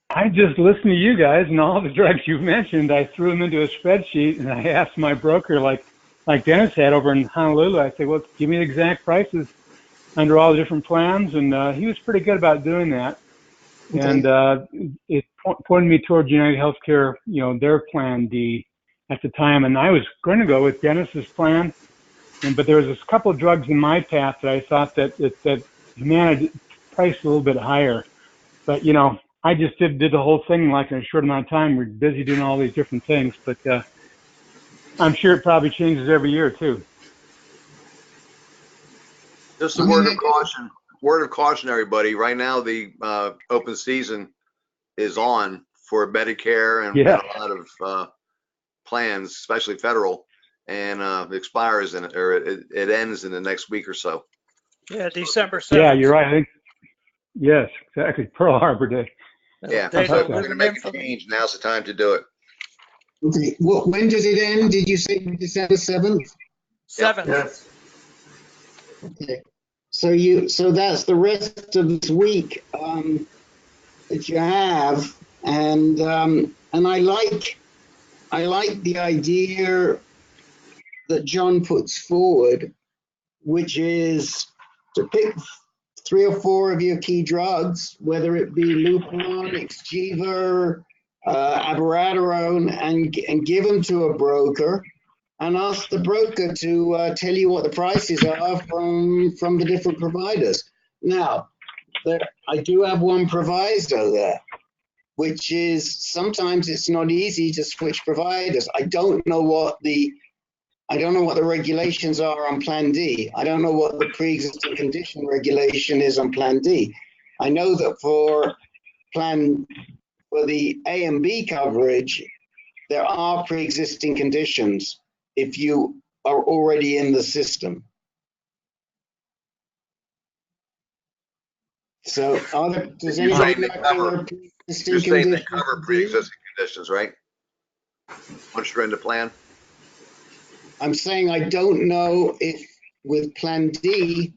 I just listened to you guys, and all the drugs you've mentioned, I threw them into a spreadsheet, and I asked my broker, like Dennis had over in Honolulu, I said, well, give me the exact prices under all the different plans, and he was pretty good about doing that. Okay. And it pointed me towards United Healthcare, their Plan D at the time, and I was going to go with Dennis's plan, but there was a couple of drugs in my path that I thought that Humana priced a little bit higher. But, I just did the whole thing like in a short amount of time. We're busy doing all these different things, but I'm sure it probably changes every year too. Just a word of caution. Word of caution, everybody. Right now, the open season is on for Medicare and a lot of plans, especially federal, and it expires it ends in the next week or so. Yeah, December 7th. Yeah, you're right. I think, yes, exactly. Pearl Harbor Day. Yeah, so if you're going to make a change, now's the time to do it. Okay, when does it end? Did you say December 7th? 7th. Yes. Okay. So that's the rest of this week that you have, and I like the idea that John puts forward, which is to pick 3 or 4 of your key drugs, whether it be Lupron, Xgeva, abiraterone, and give them to a broker and ask the broker to tell you what the prices are from the different providers. Now, I do have one proviso there, which is sometimes it's not easy to switch providers. I don't know what the regulations are on Plan D. I don't know what the pre-existing condition regulation is on Plan D. I know that for the A and B coverage, there are pre-existing conditions if you are already in the system. So does anybody know You're saying they cover pre-existing conditions, right? Once you're in the plan? I'm saying I don't know if with Plan D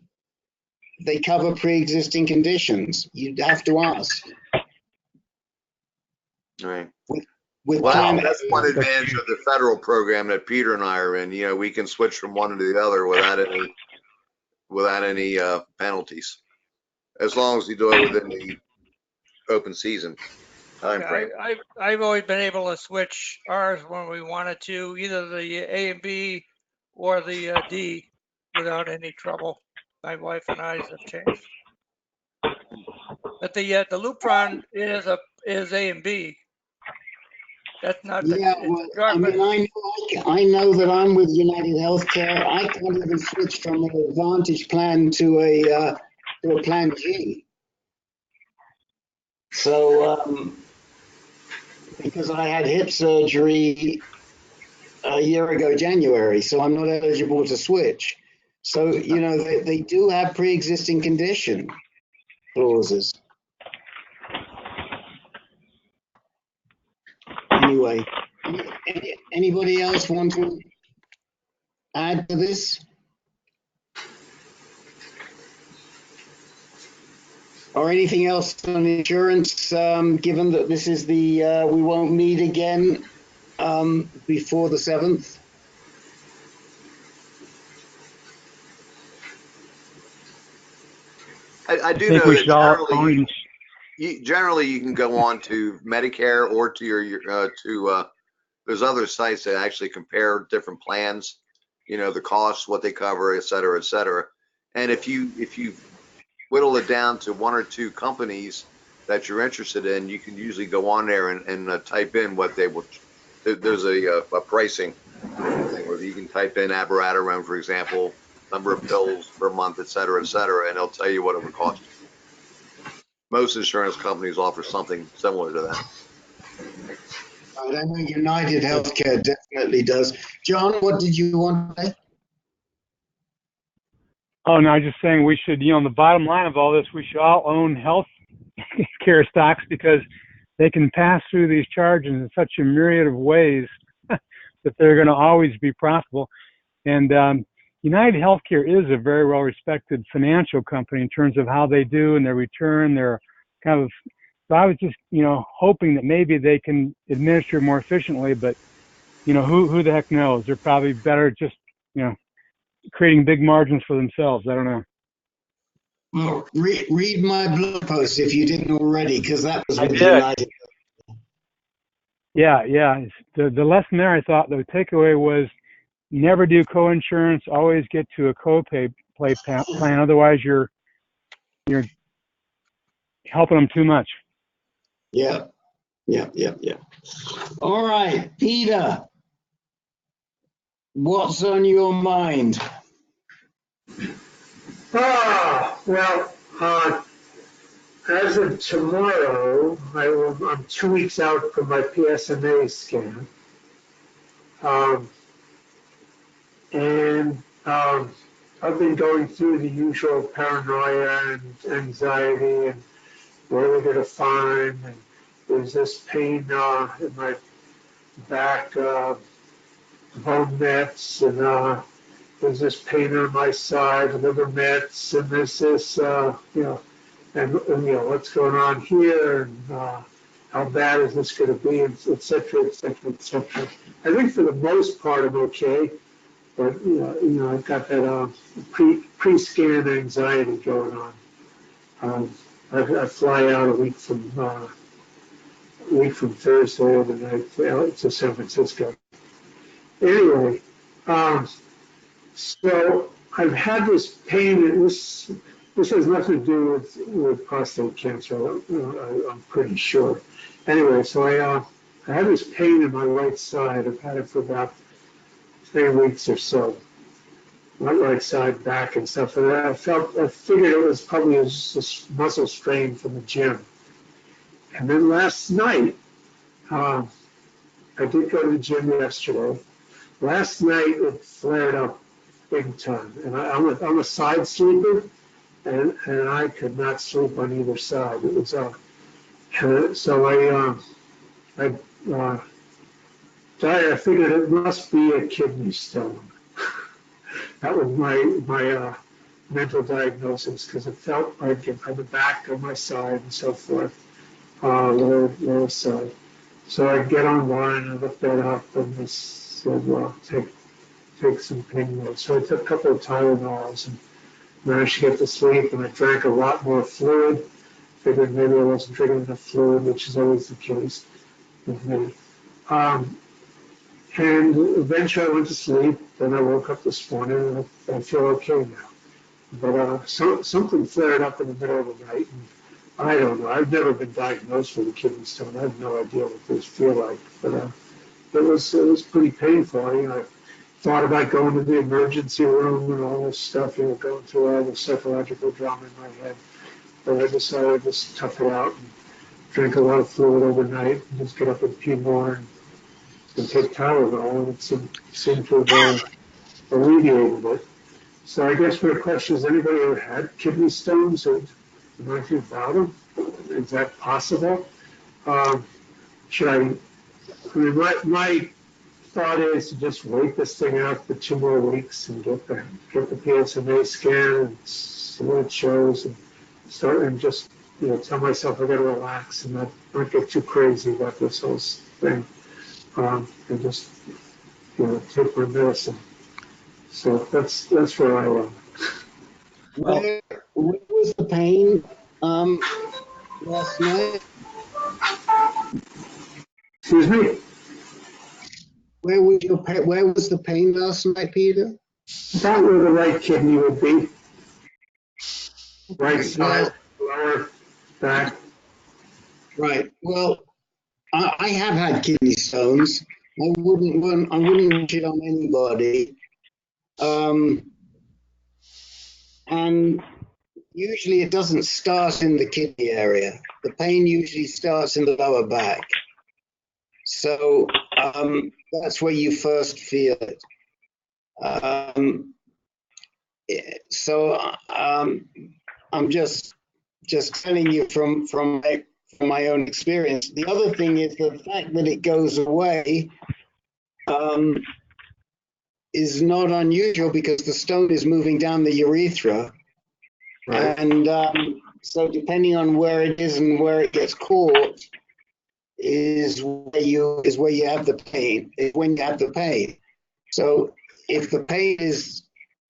they cover pre-existing conditions. You'd have to ask. All right. With Well, that's one advantage of the federal program that Peter and I are in. We can switch from one to the other without any penalties, as long as you do it within the open season time frame. I've always been able to switch ours when we wanted to, either the A and B or the D, without any trouble. My wife and I have changed. But the Lupron is A and B. That's not the drug. I know that I'm with United Healthcare. I can't even switch from an Advantage plan to a Plan G. So, because I had hip surgery a year ago, January, so I'm not eligible to switch. So, they do have pre-existing condition. clauses. Anyway, anybody else want to add to this? Or anything else on insurance, given that this is the, we won't meet again before the 7th? I do think know we that should all generally, own. generally you can go on to Medicare or to your there's other sites that actually compare different plans, you know, the costs, what they cover, et cetera, et cetera. And if you whittle it down to one or two companies that you're interested in, you can usually go on there and type in what they will. There's a pricing thing where you can type in abiraterone, for example, number of pills per month, et cetera, and it'll tell you what it would cost you. Most insurance companies offer something similar to that. I know United Healthcare definitely does. John, what did you want to say? Oh, no, I'm just saying we should, you know, the bottom line of all this, we should all own health care stocks because they can pass through these charges in such a myriad of ways that they're going to always be profitable. And United Healthcare is a very well-respected financial company in terms of how they do and their return. They're kind of, so I was just, you know, hoping that maybe they can administer more efficiently, but, you know, who the heck knows? They're probably better just, you know, creating big margins for themselves. I don't know. Well, read my blog post if you didn't already, because that was with I did. United. Yeah. The lesson there, I thought, the takeaway was never do co-insurance. Always get to a co-pay plan. Otherwise, you're helping them too much. Yeah. All right, Peter, what's on your mind? Well, as of tomorrow, I'm 2 weeks out from my PSMA scan. And I've been going through the usual paranoia and anxiety and what are we going to find? And there's this pain in my back, bone nets, and there's this pain on my side, liver nets, and there's this, you know, and you know, what's going on here, and how bad is this going to be, et cetera, et cetera, et cetera. I think for the most part I'm okay, but you know, I've got that pre-scan anxiety going on. I fly out a week from Thursday overnight to San Francisco. Anyway, so I've had this pain, and this has nothing to do with prostate cancer. I'm pretty sure. Anyway, so I had this pain in my right side. I've had it for about 3 weeks or so. My right side, back and stuff. And I figured it was probably just a muscle strain from the gym. And then last night, I did go to the gym yesterday. Last night it flared up big time, and I'm a side sleeper, and I could not sleep on either side. It was so I figured it must be a kidney stone. That was my mental diagnosis, because it felt like it on the back of my side and so forth, lower side. So I get online and look that up, and they said, well, take some pain meds. So I took a couple of Tylenols and managed to get to sleep, and I drank a lot more fluid. Figured maybe I wasn't drinking enough fluid, which is always the case with me. And eventually I went to sleep. Then I woke up this morning and I feel okay now. But something flared up in the middle of the night. And I don't know. I've never been diagnosed with a kidney stone. I have no idea what those feel like. But it was pretty painful. You know, I thought about going to the emergency room and all this stuff. You know, going through all the psychological drama in my head. But I decided to just tough it out and drink a lot of fluid overnight and just get up and pee more and take Tylenol, and it seemed to have alleviated it. So I guess my question is, anybody ever had kidney stones? Or Matthew Bowden. Is that possible? Should I mean, my thought is to just wait this thing out for 2 more weeks and get the PSMA scan and see what it shows and start and just tell myself I got to relax and not get too crazy about this whole thing, and just take my medicine. So that's where I am. Where was the pain last night? Excuse me? Where was the pain last night, Peter? About where the right kidney would be. Right side, Well, lower back. right. Well, I have had kidney stones. I wouldn't wish it on anybody. And usually it doesn't start in the kidney area. The pain usually starts in the lower back. So that's where you first feel it. I'm just telling you from my own experience. The other thing is the fact that it goes away is not unusual because the stone is moving down the urethra. Right. And so depending on where it is and where it gets caught is where you have the pain, is when you have the pain. So if the pain is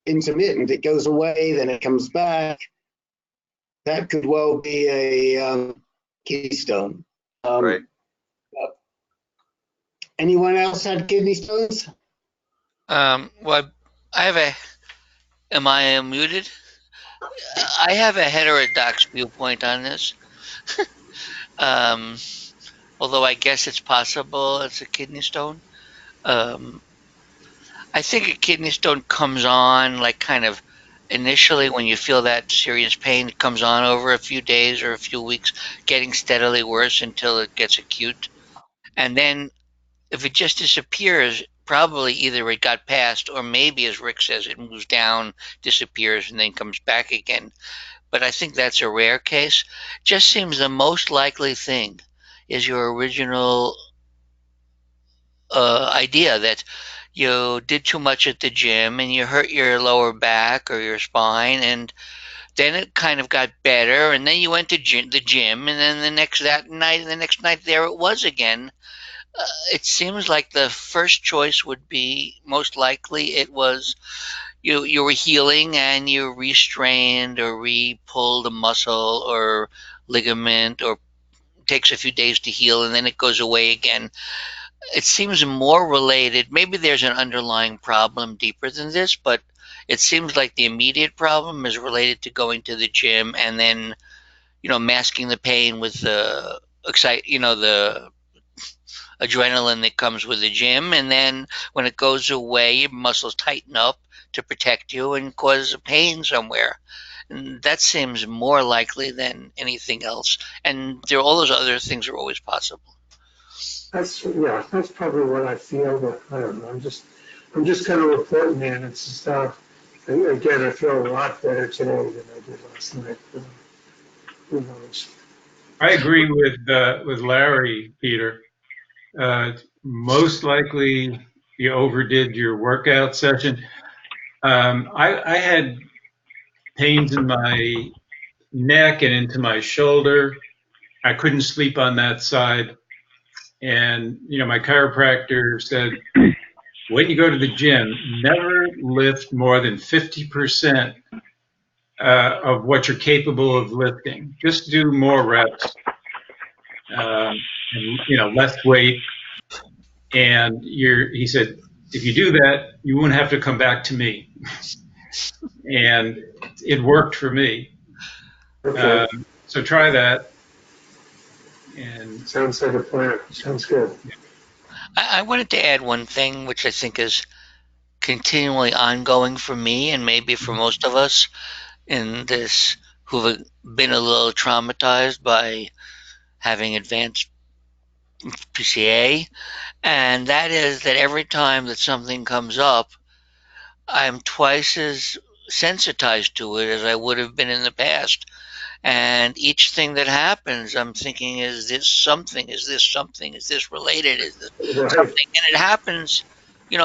intermittent, it goes away, then it comes back, that could well be a kidney stone. Right. Anyone else had kidney stones? Well, I have a. Am I muted? I have a heterodox viewpoint on this. Although I guess it's possible it's a kidney stone. I think a kidney stone comes on like kind of initially when you feel that serious pain. It comes on over a few days or a few weeks, getting steadily worse until it gets acute. And then if it just disappears, probably either it got past or maybe, as Rick says, it moves down, disappears, and then comes back again. But I think that's a rare case. Just seems the most likely thing is your original idea that you did too much at the gym and you hurt your lower back or your spine, and then it kind of got better, and then you went to the gym, and then the next night there it was again. It seems like the first choice would be most likely it was you were healing and you restrained or re-pulled a muscle or ligament, or takes a few days to heal and then it goes away again. It seems more related. Maybe there's an underlying problem deeper than this, but it seems like the immediate problem is related to going to the gym and then, masking the pain with the the adrenaline that comes with the gym. And then when it goes away, your muscles tighten up to protect you and cause a pain somewhere. And that seems more likely than anything else. And all those other things are always possible. That's probably what I feel, but I don't know. I'm just kind of reporting in. It's just again, I feel a lot better today than I did last night. Who knows? I agree with Larry, Peter. Most likely you overdid your workout session. I had pains in my neck and into my shoulder. I couldn't sleep on that side. And, my chiropractor said, when you go to the gym, never lift more than 50% of what you're capable of lifting. Just do more reps, and, less weight. And he said, if you do that, you won't have to come back to me. And it worked for me. Okay. So try that. And sounds like a plan. Sounds good. I wanted to add one thing, which I think is continually ongoing for me and maybe for most of us in this who've been a little traumatized by having advanced PCA. And that is that every time that something comes up, I'm twice as sensitized to it as I would have been in the past. And each thing that happens, I'm thinking, is this something? Is this something? Is this related? Is this Right. something? And it happens,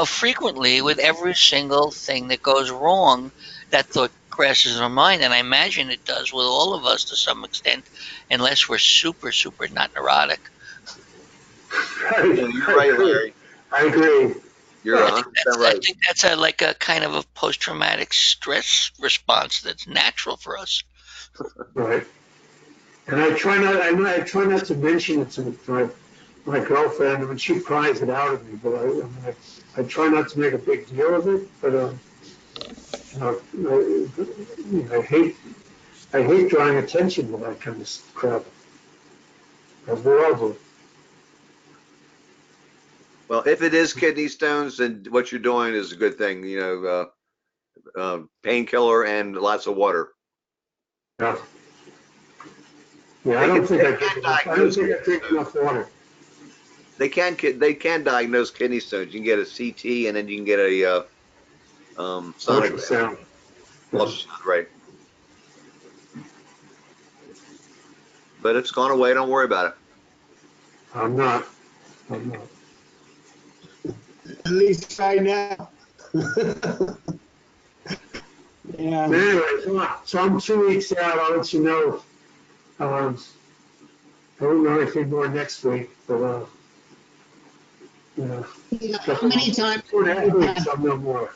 frequently with every single thing that goes wrong. That thought crosses our mind, and I imagine it does with all of us to some extent, unless we're super, super not neurotic. Right. Yeah, you're right, Larry. I agree. You're I 100% think that's, I right. think that's like a kind of a post-traumatic stress response that's natural for us. Right. And I try not to mention it to my girlfriend, and when she cries it out of me, but I try not to make a big deal of it. But I hate drawing attention to that kind of crap. As we all do. Well, if it is kidney stones, then what you're doing is a good thing. Painkiller and lots of water. Yeah. Yeah, I don't think I drink enough water. They can diagnose kidney stones. You can get a CT, and then you can get a sonogram. Ultrasound. Ultrasound, right? But it's gone away. Don't worry about it. I'm not. At least right now. Yeah. Anyway, so I'm 2 weeks out. I'll let you know. I don't know anything more next week, but How many times? 2.5 weeks, I'll know more.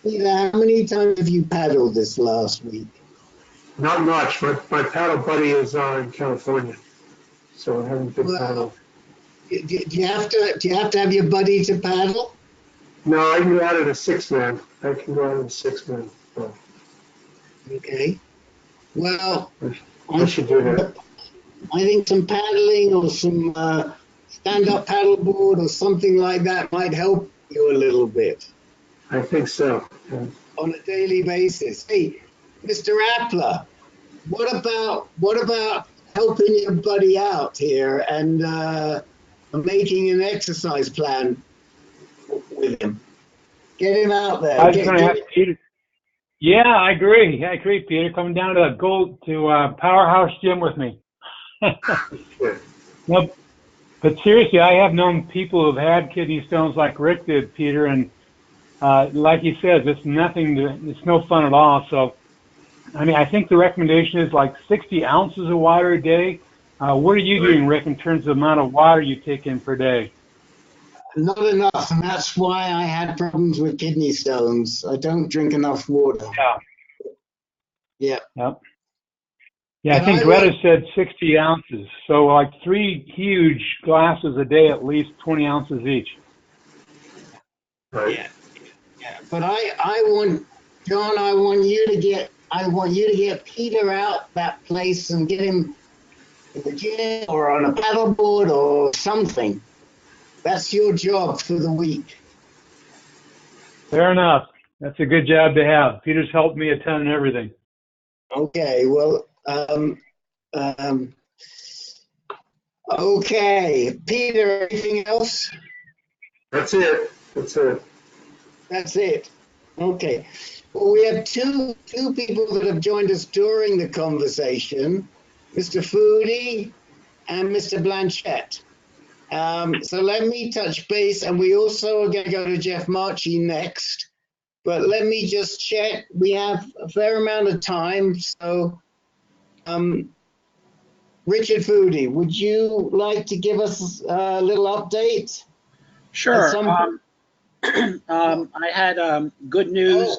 How many times have you paddled this last week? Not much. My paddle buddy is in California, so I haven't been paddling. Do you have to have your buddy to paddle? No, I can go out in a 6-man. I can go out in a 6-man. So. Okay. Well, I should do that. I think some paddling or some stand-up paddleboard or something like that might help you a little bit. I think so. Yeah. On a daily basis. Hey, Mr. Appler, what about helping your buddy out here and making an exercise plan with him? Get him out there. I was going to ask Peter. Yeah, I agree, Peter. Come down to Powerhouse Gym with me. No, but seriously, I have known people who've had kidney stones like Rick did, Peter, and like he says, it's no fun at all. So, I mean, I think the recommendation is like 60 ounces of water a day. What are you doing, Rick, in terms of the amount of water you take in per day? Not enough, and that's why I had problems with kidney stones. I don't drink enough water. Yeah. Yep. Yeah, I think Greta said 60 ounces. So like 3 huge glasses a day, at least 20 ounces each. Right. Yeah. But I want you to get Peter out that place and get him in the gym or on a paddleboard or something. That's your job for the week. Fair enough. That's a good job to have. Peter's helped me a ton in everything. Okay, well, okay. Peter, anything else? That's it. That's it. Okay. Well, we have two people that have joined us during the conversation, Mr. Foodie and Mr. Blanchett. So let me touch base, and we also are going to go to Jeff Marchi next. But let me just check. We have a fair amount of time. So, Richard Foodie, would you like to give us a little update? Sure. I had good news.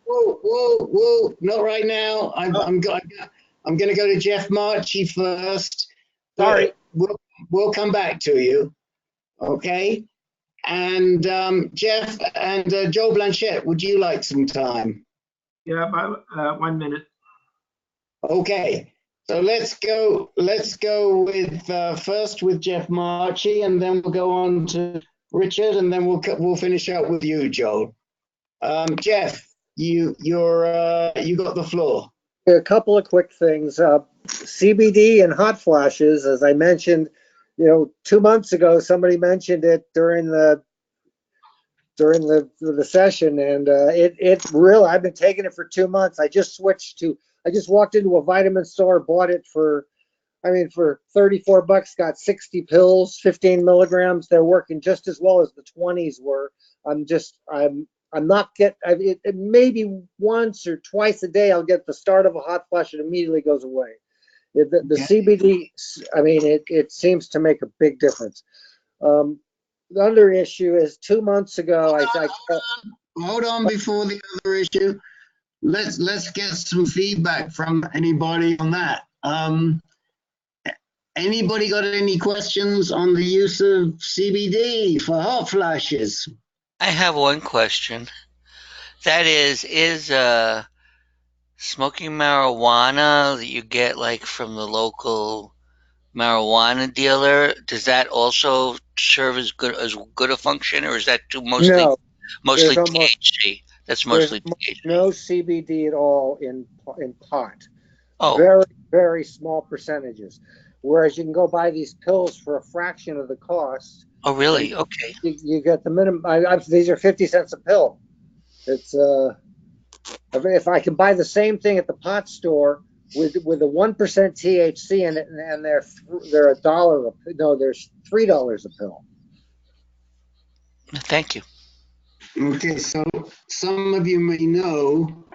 Whoa! Not right now. I'm going to go to Jeff Marchi first. Sorry. We'll come back to you. Okay. And Jeff and Joe Blanchett, would you like some time? Yeah, about 1 minute. Okay. So let's go with first with Jeff Marchi, and then we'll go on to Richard, and then we'll finish out with you, Joel. Jeff, you got the floor. A couple of quick things. CBD and hot flashes, as I mentioned, 2 months ago, somebody mentioned it during the session, and it really, I've been taking it for 2 months. I just switched to I just walked into a vitamin store, bought it for, I mean, for 34 bucks, got 60 pills, 15 milligrams. They're working just as well as the 20s were. I'm not maybe once or twice a day I'll get the start of a hot flash. It immediately goes away. The CBD, I mean, it seems to make a big difference. The other issue is 2 months ago, Hold on before the other issue. Let's get some feedback from anybody on that. Anybody got any questions on the use of CBD for hot flashes? I have one question. That is smoking marijuana that you get like from the local marijuana dealer, does that also serve as good a function, or is that mostly no, there's almost THC? That's there's mostly THC. no CBD at all in pot. Oh, Very, very small percentages. Whereas you can go buy these pills for a fraction of the cost. oh, really? And Okay. you get the minimum. These are 50 cents a pill. It's if I can buy the same thing at the pot store with a 1% THC in it, and they're $1. No, there's $3 a pill. Thank you. Okay, so some of you may know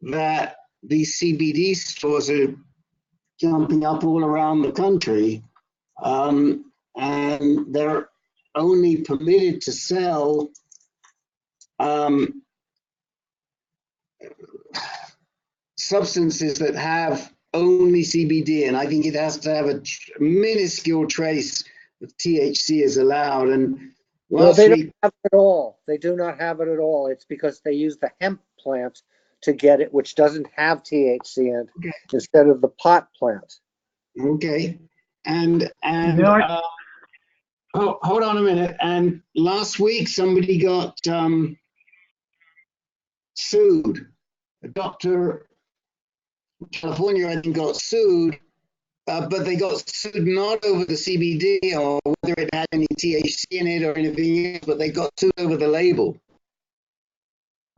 that these CBD stores are jumping up all around the country, and they're only permitted to sell substances that have only CBD, and I think it has to have a minuscule trace of THC is allowed. And Well, they don't have it at all. They do not have it at all. It's because they use the hemp plant to get it, which doesn't have THC in it, instead of the pot plant. Okay, and hold on a minute. And last week somebody got sued. A doctor in California, I think, got sued, but they got sued not over the CBD or whether it had any THC in it or anything else, but they got sued over the label.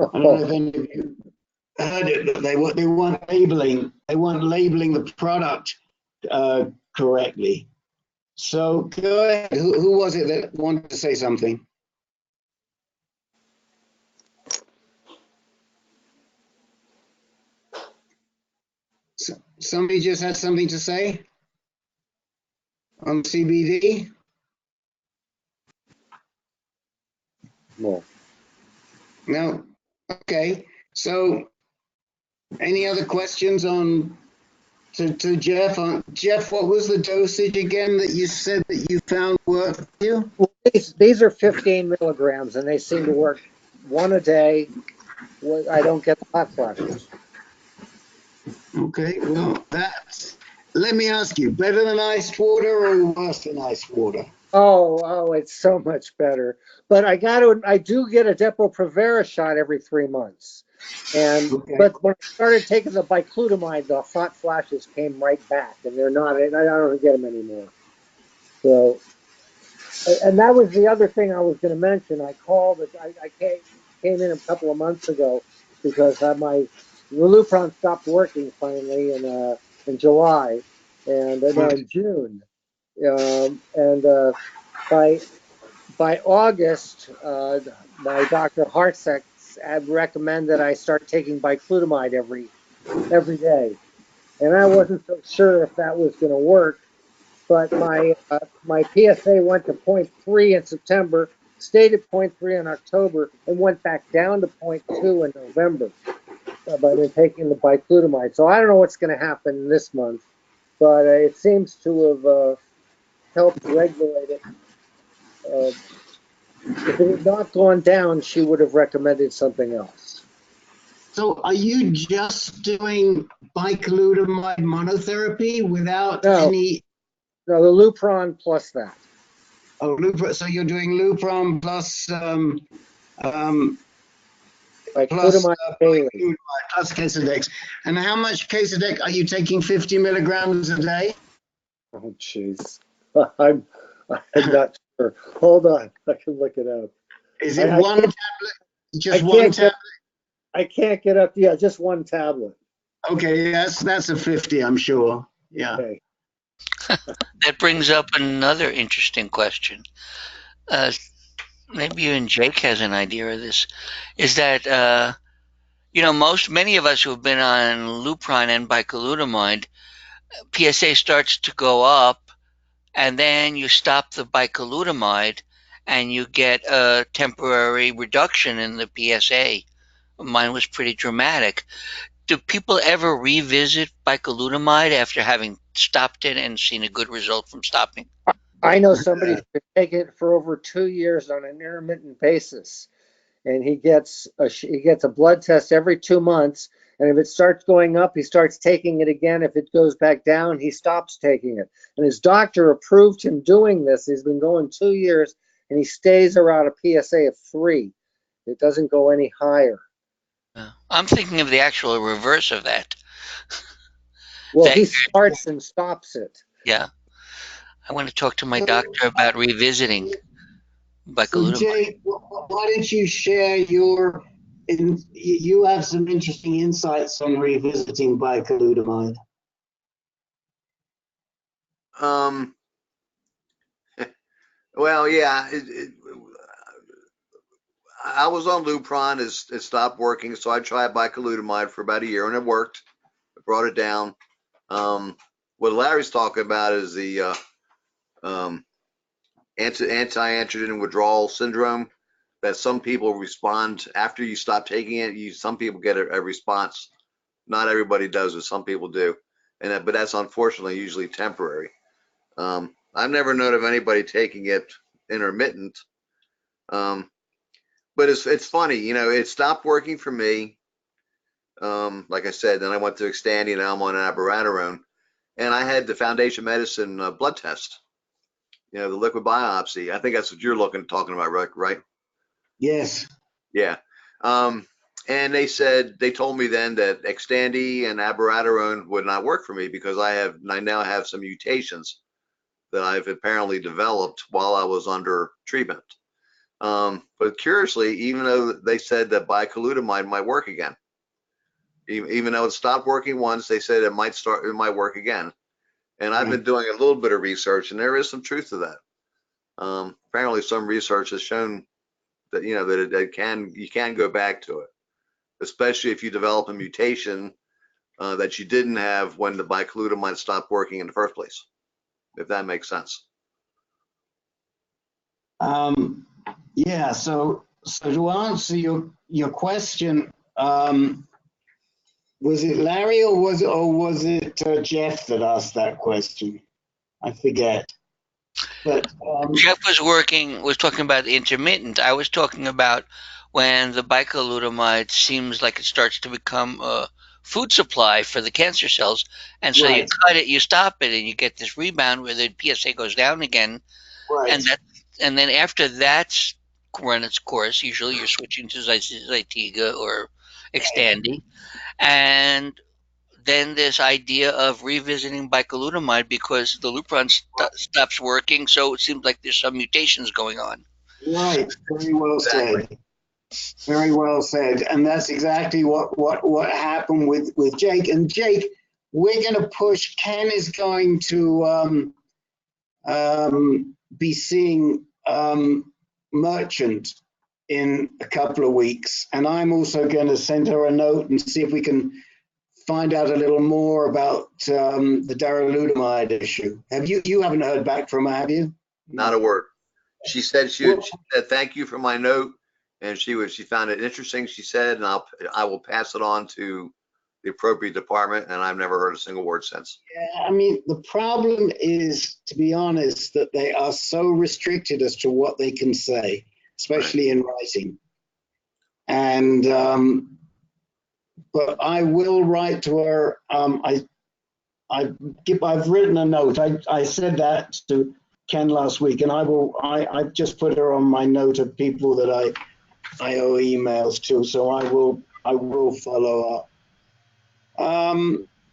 I don't know if any of you heard it, but they weren't labeling the product correctly. So go ahead. Who was it that wanted to say something? Somebody just had something to say on CBD? No. Okay. So any other questions to Jeff? Jeff, what was the dosage again that you said that you found worked for you? Well, these are 15 milligrams, and they seem to work one a day. I don't get the hot flashes. Okay, well, let me ask you, better than iced water or worse than iced water? Oh, it's so much better. But I do get a Depo-Provera shot every 3 months. But when I started taking the biclutamide, the hot flashes came right back, and they're not. I don't get them anymore. So, and that was the other thing I was going to mention. I called. I came in a couple of months ago because my Lupron stopped working finally in July, and no, in June, and by August, my Dr. Hartseck had recommended I start taking biclutamide every day, and I wasn't so sure if that was going to work. But my PSA went to 0.3 in September, stayed at 0.3 in October, and went back down to 0.2 in November by taking the biclutamide. So I don't know what's going to happen this month, but it seems to have helped regulate it. If it had not gone down, she would have recommended something else. So are you just doing biclutamide monotherapy without any? No, the Lupron plus that. Oh, Lupron. So you're doing Lupron plus plus Casodex. And how much Casodex are you taking? 50 milligrams a day? Oh, jeez. I'm not sure. Hold on, I can look it up. Is it one tablet? Just one tablet? I can't get up. Yeah, just one tablet. Okay, that's a 50, I'm sure. Yeah. Okay. That brings up another interesting question. Maybe even Jake has an idea of this. Is that many of us who have been on Lupron and bicalutamide, PSA starts to go up, and then you stop the bicalutamide, and you get a temporary reduction in the PSA. Mine was pretty dramatic. Do people ever revisit bicalutamide after having stopped it and seen a good result from stopping? I know somebody who's been taking it for over 2 years on an intermittent basis, and he gets a blood test every 2 months. And if it starts going up, he starts taking it again. If it goes back down, he stops taking it. And his doctor approved him doing this. He's been going 2 years, and he stays around a PSA of 3. It doesn't go any higher. I'm thinking of the actual reverse of that. Well, he starts and stops it. Yeah. I want to talk to my doctor about revisiting bicalutamide. So Jake, why don't you share you have some interesting insights on revisiting bicalutamide. Well, yeah, I was on Lupron. It stopped working, so I tried bicalutamide for about a year, and it worked. It brought it down. What Larry's talking about is the anti-androgen withdrawal syndrome, that some people respond after you stop taking it. Some people get a response. Not everybody does, but some people do. But that's unfortunately usually temporary. I've never known of anybody taking it intermittent. But it's funny, it stopped working for me. Like I said, then I went to Xtandi, and now I'm on abiraterone, and I had the Foundation Medicine blood test, the liquid biopsy. I think that's what you're talking about, right? Yes. Yeah. And they told me then that Xtandi and abiraterone would not work for me because I now have some mutations that I've apparently developed while I was under treatment. But curiously, even though they said that bicalutamide might work again, even though it stopped working once, they said it might work again. And I've been doing a little bit of research, and there is some truth to that. Apparently, some research has shown that that you can go back to it, especially if you develop a mutation that you didn't have when the bicalutamide stopped working in the first place. If that makes sense. Yeah. So to answer your question, was it Larry or was it Jeff that asked that question? I forget. But Jeff was talking about intermittent. I was talking about when the bicalutamide seems like it starts to become a food supply for the cancer cells, and so you cut it, you stop it, and you get this rebound where the PSA goes down again. Right. And then after that's run its course, usually you're switching to Zytiga or Xtandi, and then this idea of revisiting bicalutamide because the Lupron stops working, so it seems like there's some mutations going on. Right. Very well said. Very well said. And that's exactly what happened with Jake. And Jake, we're going to push. Ken is going to be seeing Merchant in a couple of weeks, and I'm also going to send her a note and see if we can find out a little more about the darolutamide issue. You haven't heard back from her, have you? Not a word. She said she said thank you for my note, and she found it interesting. She said, and I will pass it on to the appropriate department, and I've never heard a single word since. Yeah, I mean, the problem is, to be honest, that they are so restricted as to what they can say, especially in writing. And but I will write to her. I've written a note. I said that to Ken last week, and I've just put her on my note of people that I owe emails to. So I will follow up.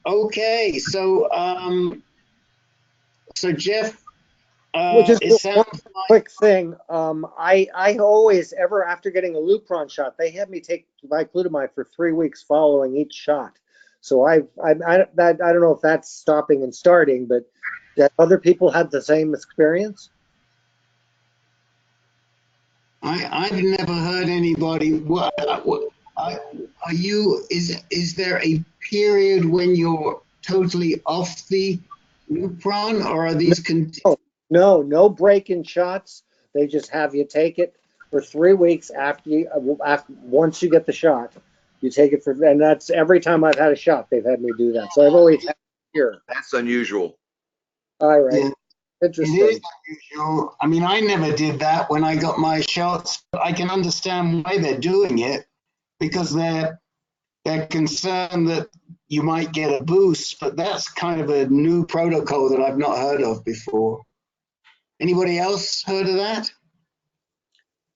Okay, so Jeff, Just one quick thing. I always, after getting a Lupron shot, they had me take bicalutamide for 3 weeks following each shot. So I don't know if that's stopping and starting, but that other people had the same experience. I've never heard anybody. Are you? Is there a period when you're totally off the Lupron, or are these? No break in shots. They just have you take it for 3 weeks once you get the shot. You take it and that's every time I've had a shot, they've had me do that. So I've always had it here. That's unusual. All right. Yeah. Interesting. It is unusual. I mean, I never did that when I got my shots. But I can understand why they're doing it, because they're concerned that you might get a boost. But that's kind of a new protocol that I've not heard of before. Anybody else heard of that?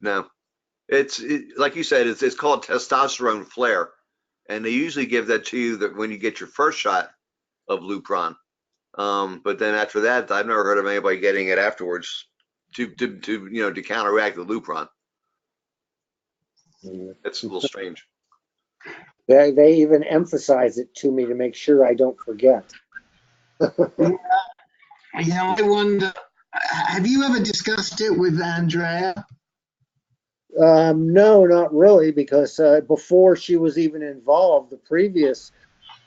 No, it's like you said, it's called testosterone flare, and they usually give that to you that when you get your first shot of Lupron. But then after that, I've never heard of anybody getting it afterwards to counteract the Lupron. It's a little strange. They even emphasize it to me to make sure I don't forget. I wonder, have you ever discussed it with Andrea? No, not really, because before she was even involved, the previous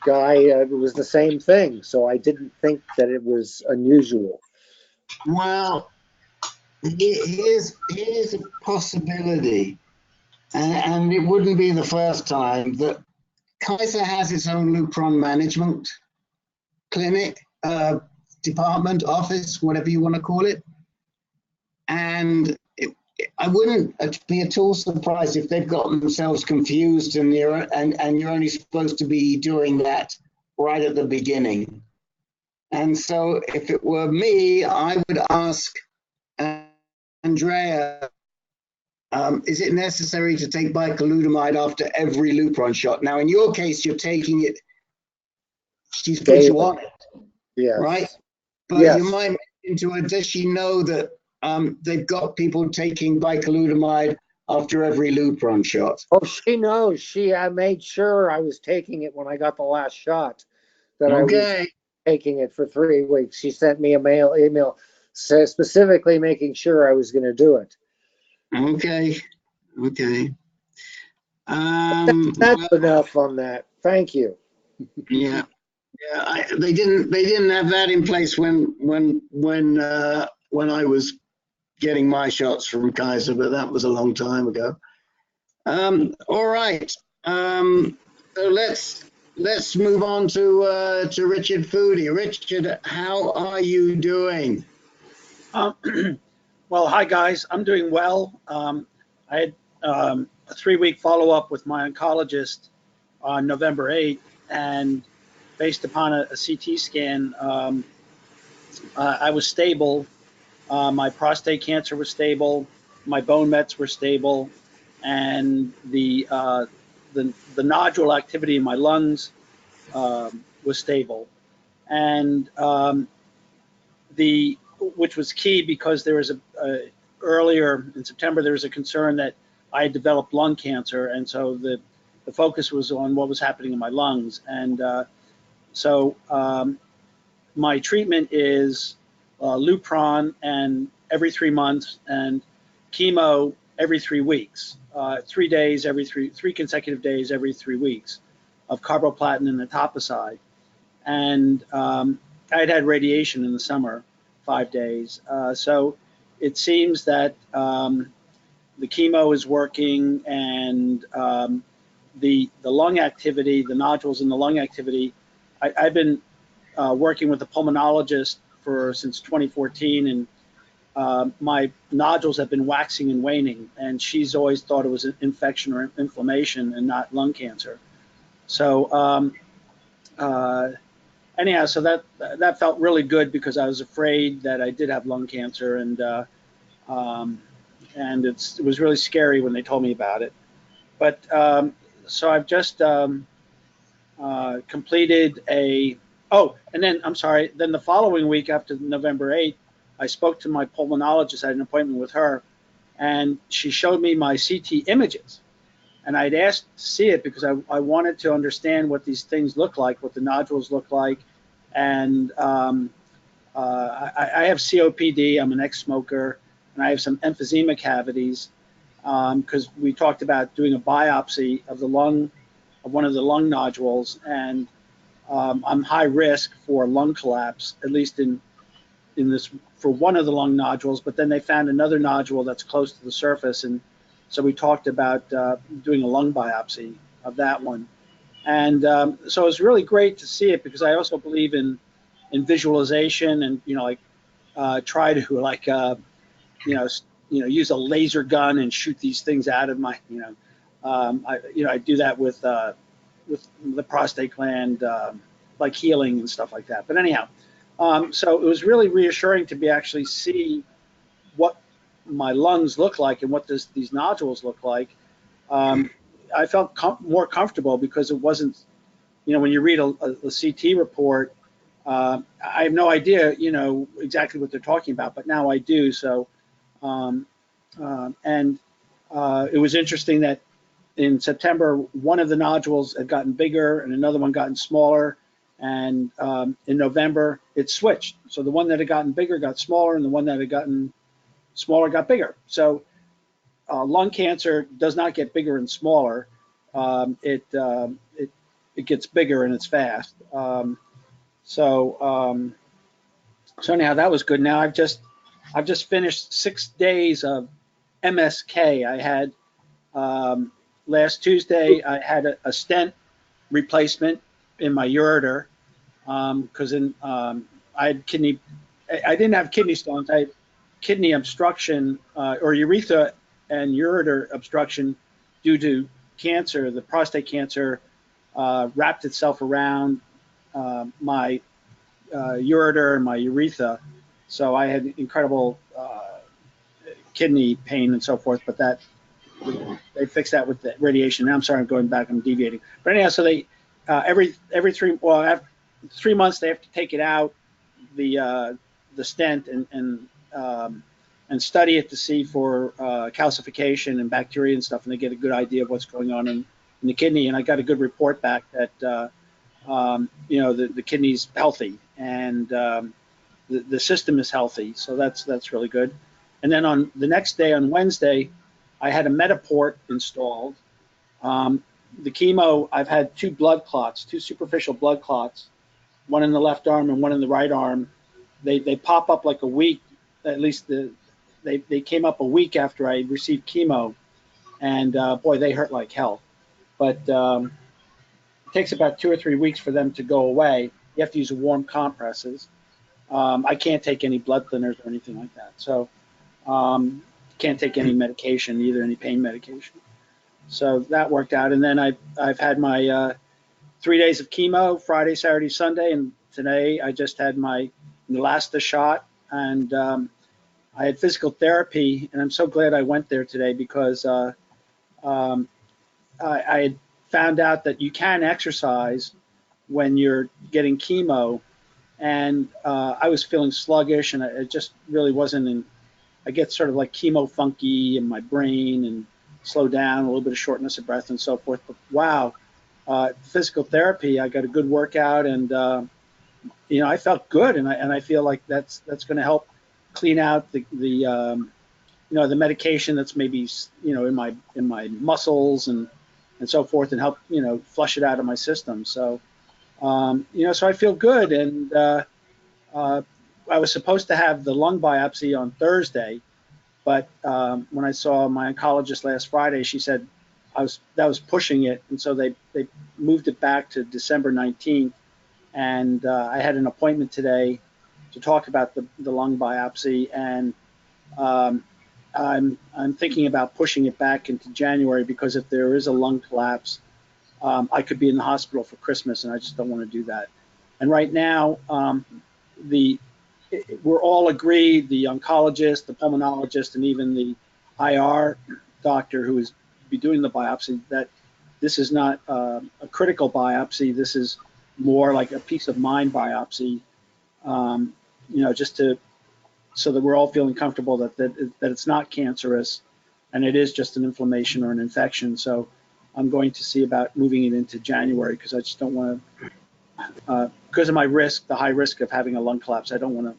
guy, it was the same thing. So I didn't think that it was unusual. Well, here's a possibility, and it wouldn't be the first time, that Kaiser has its own Lupron management clinic, department, office, whatever you want to call it. And I wouldn't be at all surprised if they've gotten themselves confused and you're only supposed to be doing that right at the beginning. And so if it were me, I would ask Andrea, is it necessary to take bicalutamide after every Lupron shot? Now, in your case, you're taking it, she's put you on it, yes. Right? But yes. You might mention to her, does she know that they've got people taking bicalutamide after every Lupron shot? Oh, she knows. I made sure I was taking it when I got the last shot, that I was taking it for 3 weeks. She sent me an email specifically making sure I was going to do it. Okay. That's enough on that. Thank you. Yeah. They didn't have that in place when I was getting my shots from Kaiser, but that was a long time ago. All right. So let's move on to Richard Foodie. Richard, how are you doing? Well, hi guys. I'm doing well. I had a 3-week follow-up with my oncologist on November 8th, and based upon a CT scan, I was stable. My prostate cancer was stable. My bone mets were stable, and the nodule activity in my lungs was stable, and which was key because there was earlier in September there was a concern that I had developed lung cancer, and so the focus was on what was happening in my lungs, and so my treatment is Lupron and every 3 months, and chemo every 3 weeks, 3 days every 3 consecutive days every 3 weeks of carboplatin and etoposide. And I had radiation in the summer, 5 days. So it seems that the chemo is working, and the lung activity, the nodules in the lung activity. I've been working with a pulmonologist since 2014, and my nodules have been waxing and waning, and she's always thought it was an infection or inflammation and not lung cancer. So anyhow, so that felt really good, because I was afraid that I did have lung cancer, and it was really scary when they told me about it. But so I've just completed and then I'm sorry. Then the following week, after November 8th, I spoke to my pulmonologist. I had an appointment with her, and she showed me my CT images. And I'd asked to see it because I wanted to understand what these things look like, what the nodules look like. And I have COPD, I'm an ex-smoker, and I have some emphysema cavities because we talked about doing a biopsy of the lung, of one of the lung nodules, and I'm high risk for lung collapse, at least in this, for one of the lung nodules, but then they found another nodule that's close to the surface, and so we talked about doing a lung biopsy of that one. And so it was really great to see it because I also believe in visualization and, you know, like try to like, use a laser gun and shoot these things out of my, I do that with the prostate gland, like healing and stuff like that. But anyhow, so it was really reassuring to be actually see what my lungs look like and what these nodules look like. I felt more comfortable because it wasn't, when you read a CT report, I have no idea, exactly what they're talking about, but now I do. So, it was interesting that in September, one of the nodules had gotten bigger and another one gotten smaller. And in November, it switched. So the one that had gotten bigger got smaller, and the one that had gotten smaller got bigger. So lung cancer does not get bigger and smaller. It gets bigger and it's fast. So anyhow, that was good. Now I've just finished 6 days of MSK. I had last Tuesday, I had a stent replacement in my ureter because I had I didn't have kidney stones. I had kidney obstruction or urethra and ureter obstruction due to cancer. The prostate cancer wrapped itself around my ureter and my urethra. So I had incredible kidney pain and so forth, but they fixed that with the radiation. Now I'm sorry, I'm going back, I'm deviating. But anyhow, so they every 3 after 3 months they have to take it out, the stent, and study it to see for calcification and bacteria and stuff, and they get a good idea of what's going on in the kidney. And I got a good report back that the kidney's healthy and the system is healthy, so that's really good. And then on the next day, on Wednesday, I had a Metaport installed. The chemo, I've had 2 blood clots, 2 superficial blood clots, one in the left arm and one in the right arm. They pop up like a week, at least they came up a week after I received chemo, and boy, they hurt like hell. But it takes about 2 or 3 weeks for them to go away. You have to use warm compresses. I can't take any blood thinners or anything like that. So can't take any medication, either any pain medication. So that worked out. And then I've had my 3 days of chemo, Friday, Saturday, Sunday, and today I just had my Neulasta shot. And I had physical therapy, and I'm so glad I went there today because I had found out that you can exercise when you're getting chemo, and I was feeling sluggish, and it just really wasn't in. I get sort of like chemo funky in my brain and slow down, a little bit of shortness of breath and so forth. But wow, physical therapy, I got a good workout, and I felt good, and I feel like that's going to help clean out the medication that's maybe in my muscles and so forth, and help flush it out of my system. So so I feel good, and I was supposed to have the lung biopsy on Thursday, but when I saw my oncologist last Friday, she said that was pushing it, and so they moved it back to December 19th. And I had an appointment today to talk about the lung biopsy, and I'm thinking about pushing it back into January because if there is a lung collapse, I could be in the hospital for Christmas, and I just don't want to do that. And right now, we're all agreed, the oncologist, the pulmonologist, and even the IR doctor who is be doing the biopsy, that this is not a critical biopsy. This is more like a peace of mind biopsy, just so that we're all feeling comfortable that it's not cancerous, and it is just an inflammation or an infection. So I'm going to see about moving it into January because I just don't want to, because of my risk, the high risk of having a lung collapse. I don't want to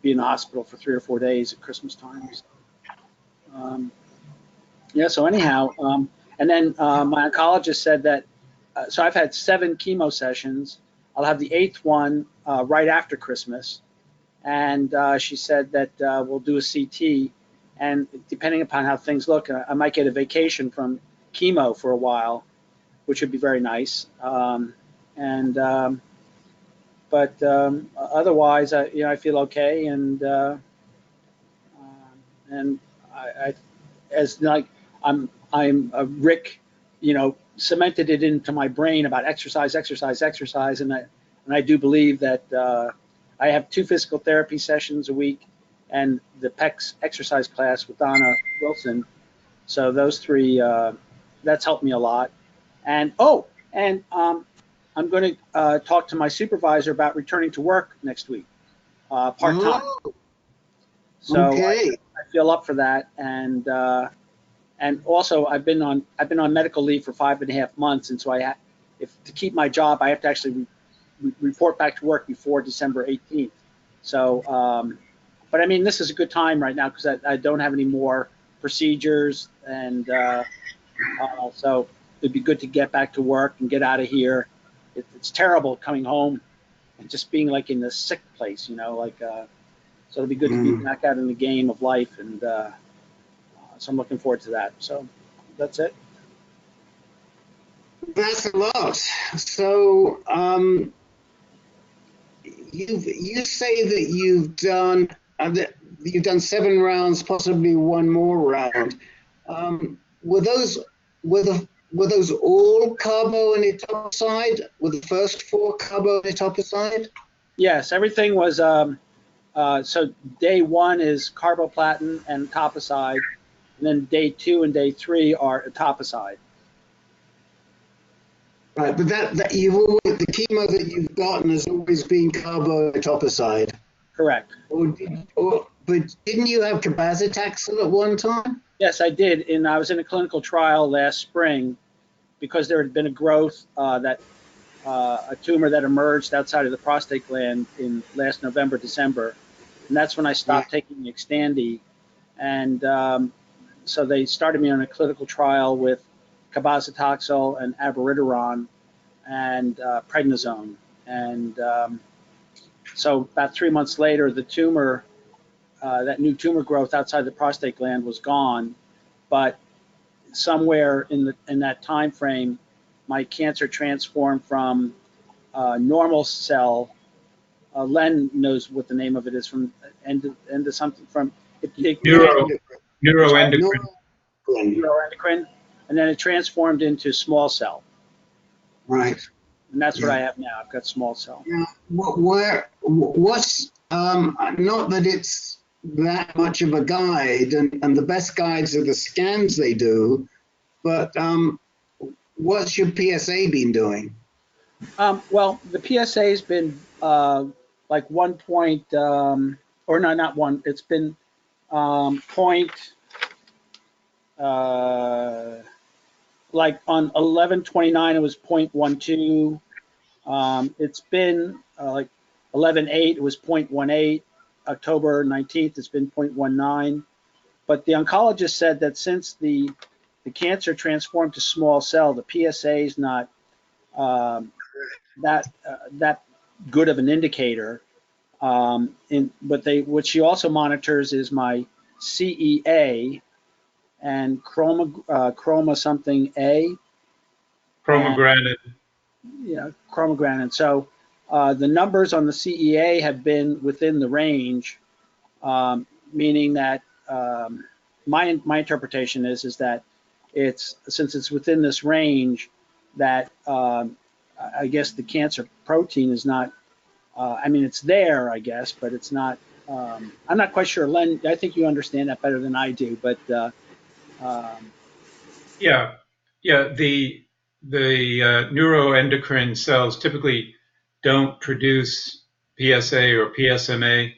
be in the hospital for 3 or 4 days at Christmas time. So, yeah. So anyhow, and then my oncologist said that. So I've had 7 chemo sessions. I'll have the 8th one right after Christmas, and she said that we'll do a CT, and depending upon how things look, I might get a vacation from chemo for a while, which would be very nice. But otherwise, I feel okay, and I as like I'm Rick, cemented it into my brain about exercise, and I do believe that I have 2 physical therapy sessions a week, and the PEX exercise class with Donna Wilson. So those 3, that's helped me a lot. And I'm going to talk to my supervisor about returning to work next week, part-time. Oh, So okay. I feel up for that, and also I've been on medical leave for 5.5 months, and so to keep my job, I have to actually report back to work before December 18th. So, but I mean, this is a good time right now because I don't have any more procedures, and so it'd be good to get back to work and get out of here. It's terrible coming home and just being like in the sick place, so it'll be good to be back out in the game of life, and so I'm looking forward to that. So that's it. That's a lot. So you say that you've done 7 rounds, possibly 1 more round. Were those all carbo and etoposide? Were the first 4 carbo and etoposide? Yes, everything was. So day 1 is carboplatin and etoposide, and then day 2 and day 3 are etoposide. Right, but the chemo that you've gotten has always been carbo etoposide. Correct. But didn't you have cabazitaxel at one time? Yes, I did, and I was in a clinical trial last spring because there had been a growth a tumor that emerged outside of the prostate gland in last November, December, and that's when I stopped taking Xtandi, and so they started me on a clinical trial with cabazitaxel and abiraterone and prednisone, and so about 3 months later, the tumor, that new tumor growth outside the prostate gland was gone, but somewhere in that time frame, my cancer transformed from normal cell. Len knows what the name of it is, from end something from Neuroendocrine. neuroendocrine, and then it transformed into small cell. Right. And that's what I have now. I've got small cell. Now, what's not that it's that much of a guide, and the best guides are the scans they do, but what's your PSA been doing? Well, the PSA has been like 1 point, or no, not 1. It's been point, like on 11/29, it was 0.12. It's been like 11/8, it was 0.18. October 19th, it's been 0.19. But the oncologist said that since the cancer transformed to small cell, the PSA is not that good of an indicator. What she also monitors is my CEA and chroma something A. Chromogranin. Yeah, chromogranin. So the numbers on the CEA have been within the range, meaning that my interpretation is that since it's within this range, that I guess the cancer protein is not. I mean, it's there, I guess, but it's not. I'm not quite sure, Len. I think you understand that better than I do, but Yeah. The neuroendocrine cells typically don't produce PSA or PSMA,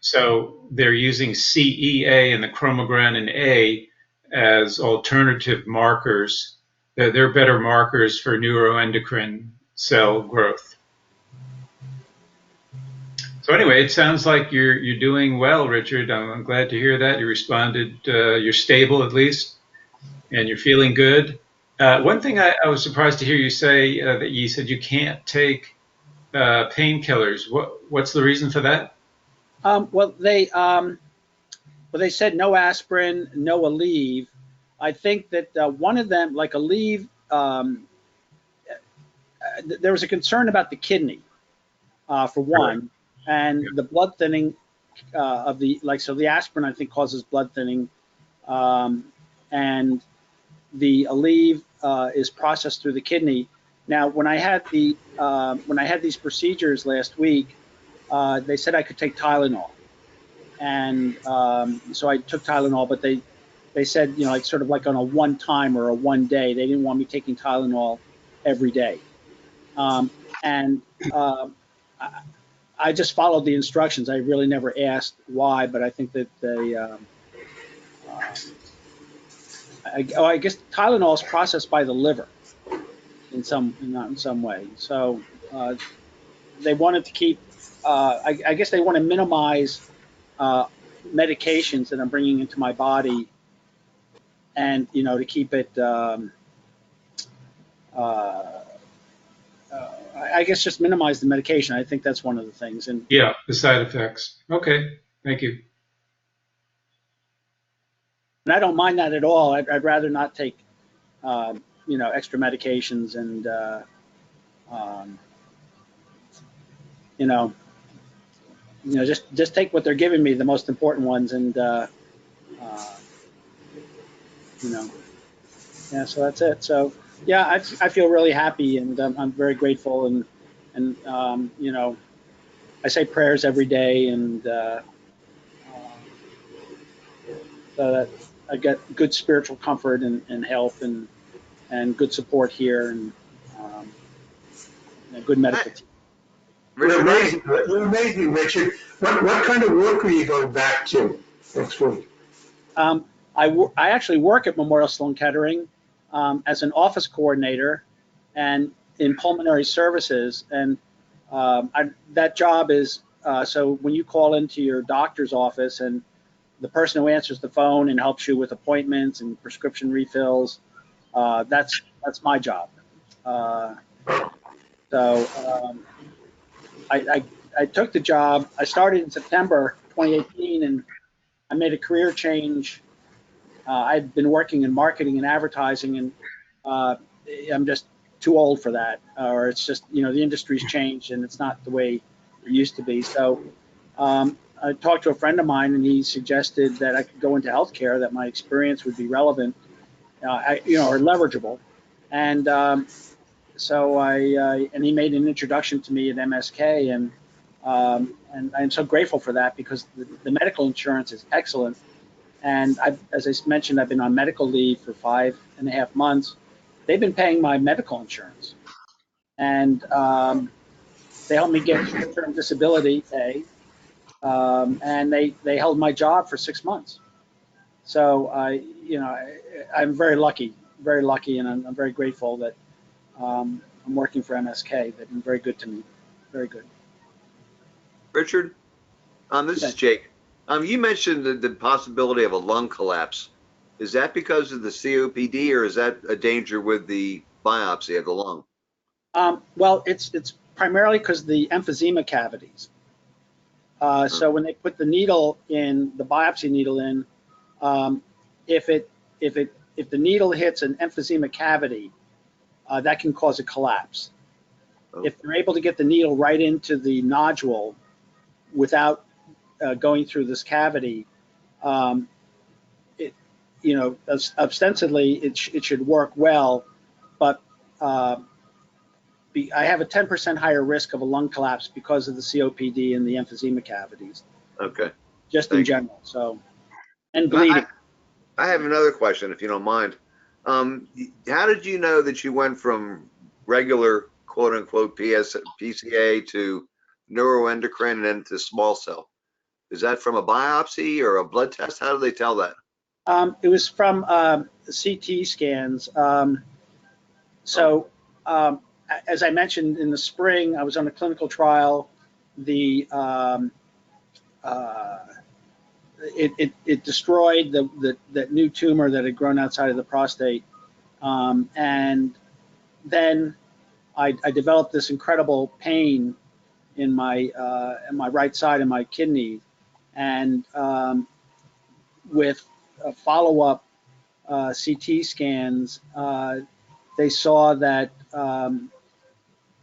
so they're using CEA and the chromogranin A as alternative markers They're better markers for neuroendocrine cell growth. So anyway, it sounds like you're doing well, Richard. I'm glad to hear that. You responded, you're stable at least, and you're feeling good. One thing I was surprised to hear you say that you said you can't take painkillers. What's the reason for that? Well, they said no aspirin, no Aleve. I think that one of them, like Aleve, there was a concern about the kidney, for one, and the blood thinning of the, so the aspirin I think causes blood thinning, and the Aleve is processed through the kidney. Now, when I had these procedures last week, they said I could take Tylenol, and so I took Tylenol, but they said, like sort of like on a one time or a one day. They didn't want me taking Tylenol every day, and I just followed the instructions. I really never asked why, but I think that they. I guess Tylenol is processed by the liver in some way. So they wanted to keep. I guess they want to minimize medications that I'm bringing into my body, and to keep it. I guess just minimize the medication. I think that's one of the things. And yeah, the side effects. Okay, thank you. And I don't mind that at all. I'd rather not take, extra medications and, just take what they're giving me, the most important ones, and, yeah. So that's it. So yeah, I feel really happy, and I'm very grateful, and I say prayers every day, and so that I get good spiritual comfort and health and good support here, and good medical team. You're amazing, Richard. What kind of work are you going back to next week? I actually work at Memorial Sloan Kettering as an office coordinator and in pulmonary services, and that job is so when you call into your doctor's office, and the person who answers the phone and helps you with appointments and prescription refills, that's my job. So I took the job. I started in September 2018, and I made a career change. I'd been working in marketing and advertising, and I'm just too old for that, or it's just, the industry's changed and it's not the way it used to be. So I talked to a friend of mine, and he suggested that I could go into healthcare, that my experience would be relevant, or leverageable. And so and he made an introduction to me at MSK, and I'm so grateful for that, because the medical insurance is excellent. And as I mentioned, I've been on medical leave for 5.5 months. They've been paying my medical insurance, and they helped me get short-term disability pay, and they held my job for 6 months. So I'm very lucky, and I'm very grateful that I'm working for MSK. They've been very good to me, very good. Richard, this is Jake. You mentioned the possibility of a lung collapse. Is that because of the COPD, or is that a danger with the biopsy of the lung? Well, it's primarily because the emphysema cavities. So when they put the needle in, the biopsy needle in, if the needle hits an emphysema cavity, that can cause a collapse. Oh. If they're able to get the needle right into the nodule without going through this cavity, ostensibly it should work well, but I have a 10% higher risk of a lung collapse because of the COPD and the emphysema cavities. Okay. Just in general. So, and bleeding. I have another question, if you don't mind. How did you know that you went from regular quote unquote PCA to neuroendocrine and then to small cell? Is that from a biopsy or a blood test? How do they tell that? It was from CT scans. So as I mentioned in the spring, I was on a clinical trial. The it destroyed that new tumor that had grown outside of the prostate, and then I developed this incredible pain in my right side of my kidney, and with follow-up CT scans, they saw that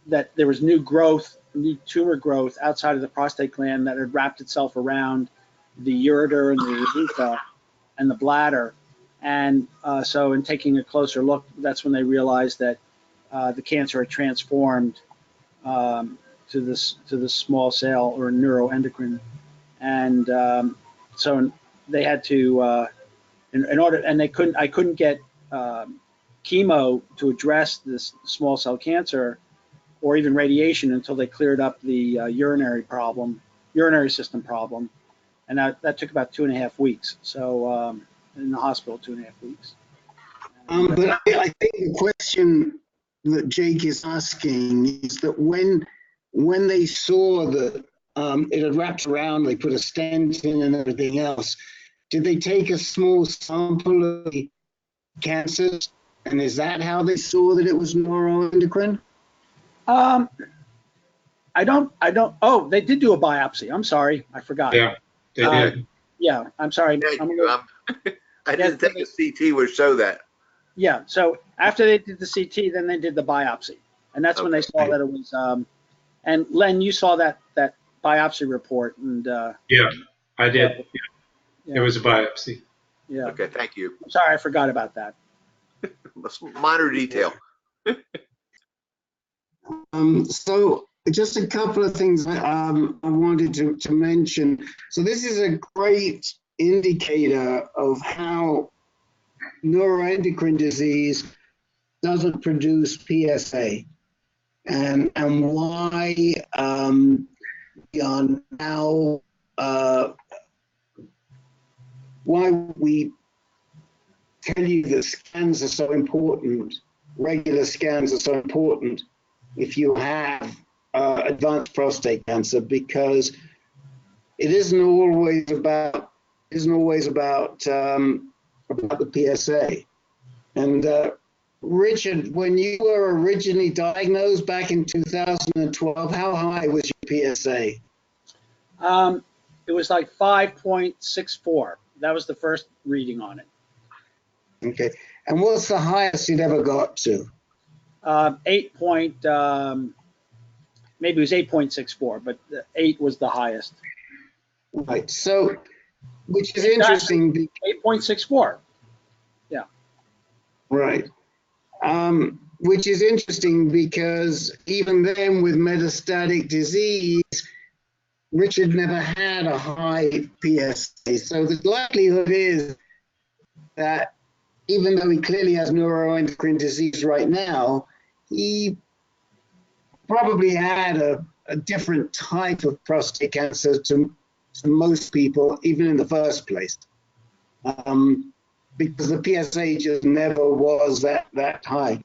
that there was new tumor growth outside of the prostate gland that had wrapped itself around the ureter and the urethra and the bladder. And so in taking a closer look, that's when they realized that the cancer had transformed to this small cell or neuroendocrine. And so they had to, in order, and I couldn't get chemo to address this small cell cancer or even radiation until they cleared up the urinary system problem. And that took about 2.5 weeks. So in the hospital, 2.5 weeks. But I think the question that Jake is asking is that when they saw that it had wrapped around, they put a stent in and everything else, did they take a small sample of the cancers? And is that how they saw that it was neuroendocrine? I don't. Oh, they did do a biopsy. I'm sorry, I forgot. Yeah, they did. Yeah, I'm sorry. I didn't think a CT would show that. Yeah, so after they did the CT, then they did the biopsy, and that's when they saw that it was. And Len, you saw that biopsy report, and yeah, I did. Yeah. It was a biopsy. Yeah. Okay, thank you. I'm sorry, I forgot about that. Minor detail. So just a couple of things I wanted to mention. So this is a great indicator of how neuroendocrine disease doesn't produce PSA, and why we are now why we tell you that scans are so important. Regular scans are so important if you have advanced prostate cancer, because it isn't always about the PSA. And Richard, when you were originally diagnosed back in 2012, how high was your PSA? It was like 5.64. That was the first reading on it. Okay. And what's the highest you'd ever got to? 8 point, maybe it was 8.64, but 8 was the highest. Right. So, which is interesting. 8.64. Yeah. Right. Which is interesting because even then, with metastatic disease, Richard never had a high PSA. So the likelihood is that even though he clearly has neuroendocrine disease right now, he probably had a different type of prostate cancer to most people, even in the first place, because the PSA just never was that high.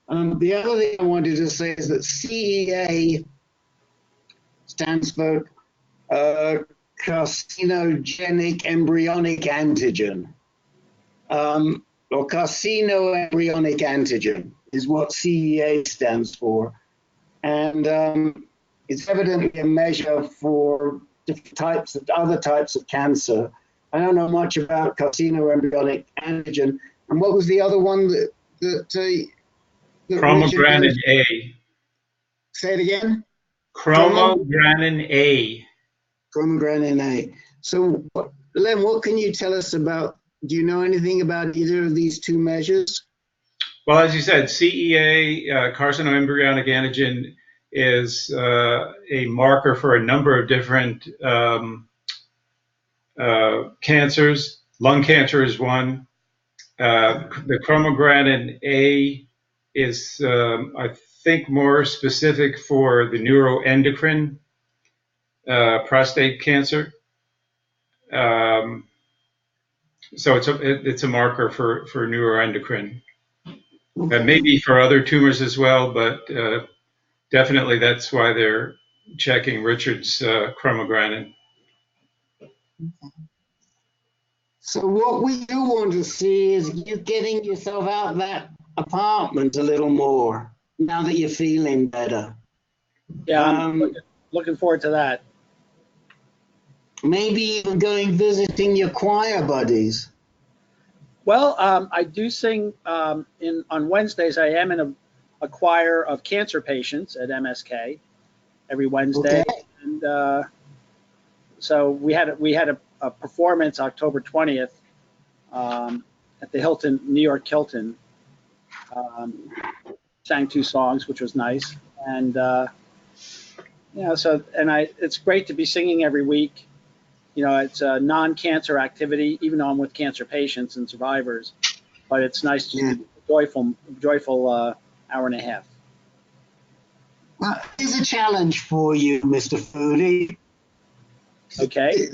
The other thing I wanted to say is that CEA stands for carcinogenic embryonic antigen, or carcinoembryonic antigen is what CEA stands for. And it's evidently a measure for different other types of cancer. I don't know much about carcinoembryonic antigen. And what was the other one that Chromogranin A. Say it again? Chromogranin A. Chromogranin A. So, Len, what can you tell us about, do you know anything about either of these two measures? Well, as you said, CEA, carcinoembryonic antigen, is a marker for a number of different cancers. Lung cancer is one. The chromogranin A is, I think, more specific for the neuroendocrine prostate cancer. So it's a marker for neuroendocrine. Maybe for other tumors as well, but definitely that's why they're checking Richard's chromogranin. So what we do want to see is you getting yourself out of that apartment a little more now that you're feeling better. Yeah, I'm looking forward to that. Maybe even going visiting your choir buddies. Well, I do sing on Wednesdays. I am in a choir of cancer patients at MSK every Wednesday, Okay. and so we had a performance October 20th at the Hilton, New York Hilton. Sang 2 songs, which was nice, and it's great to be singing every week. You know, it's a non-cancer activity, even though I'm with cancer patients and survivors. But it's nice to be joyful hour and a half. Well, here's a challenge for you, Mr. Foodie. Okay.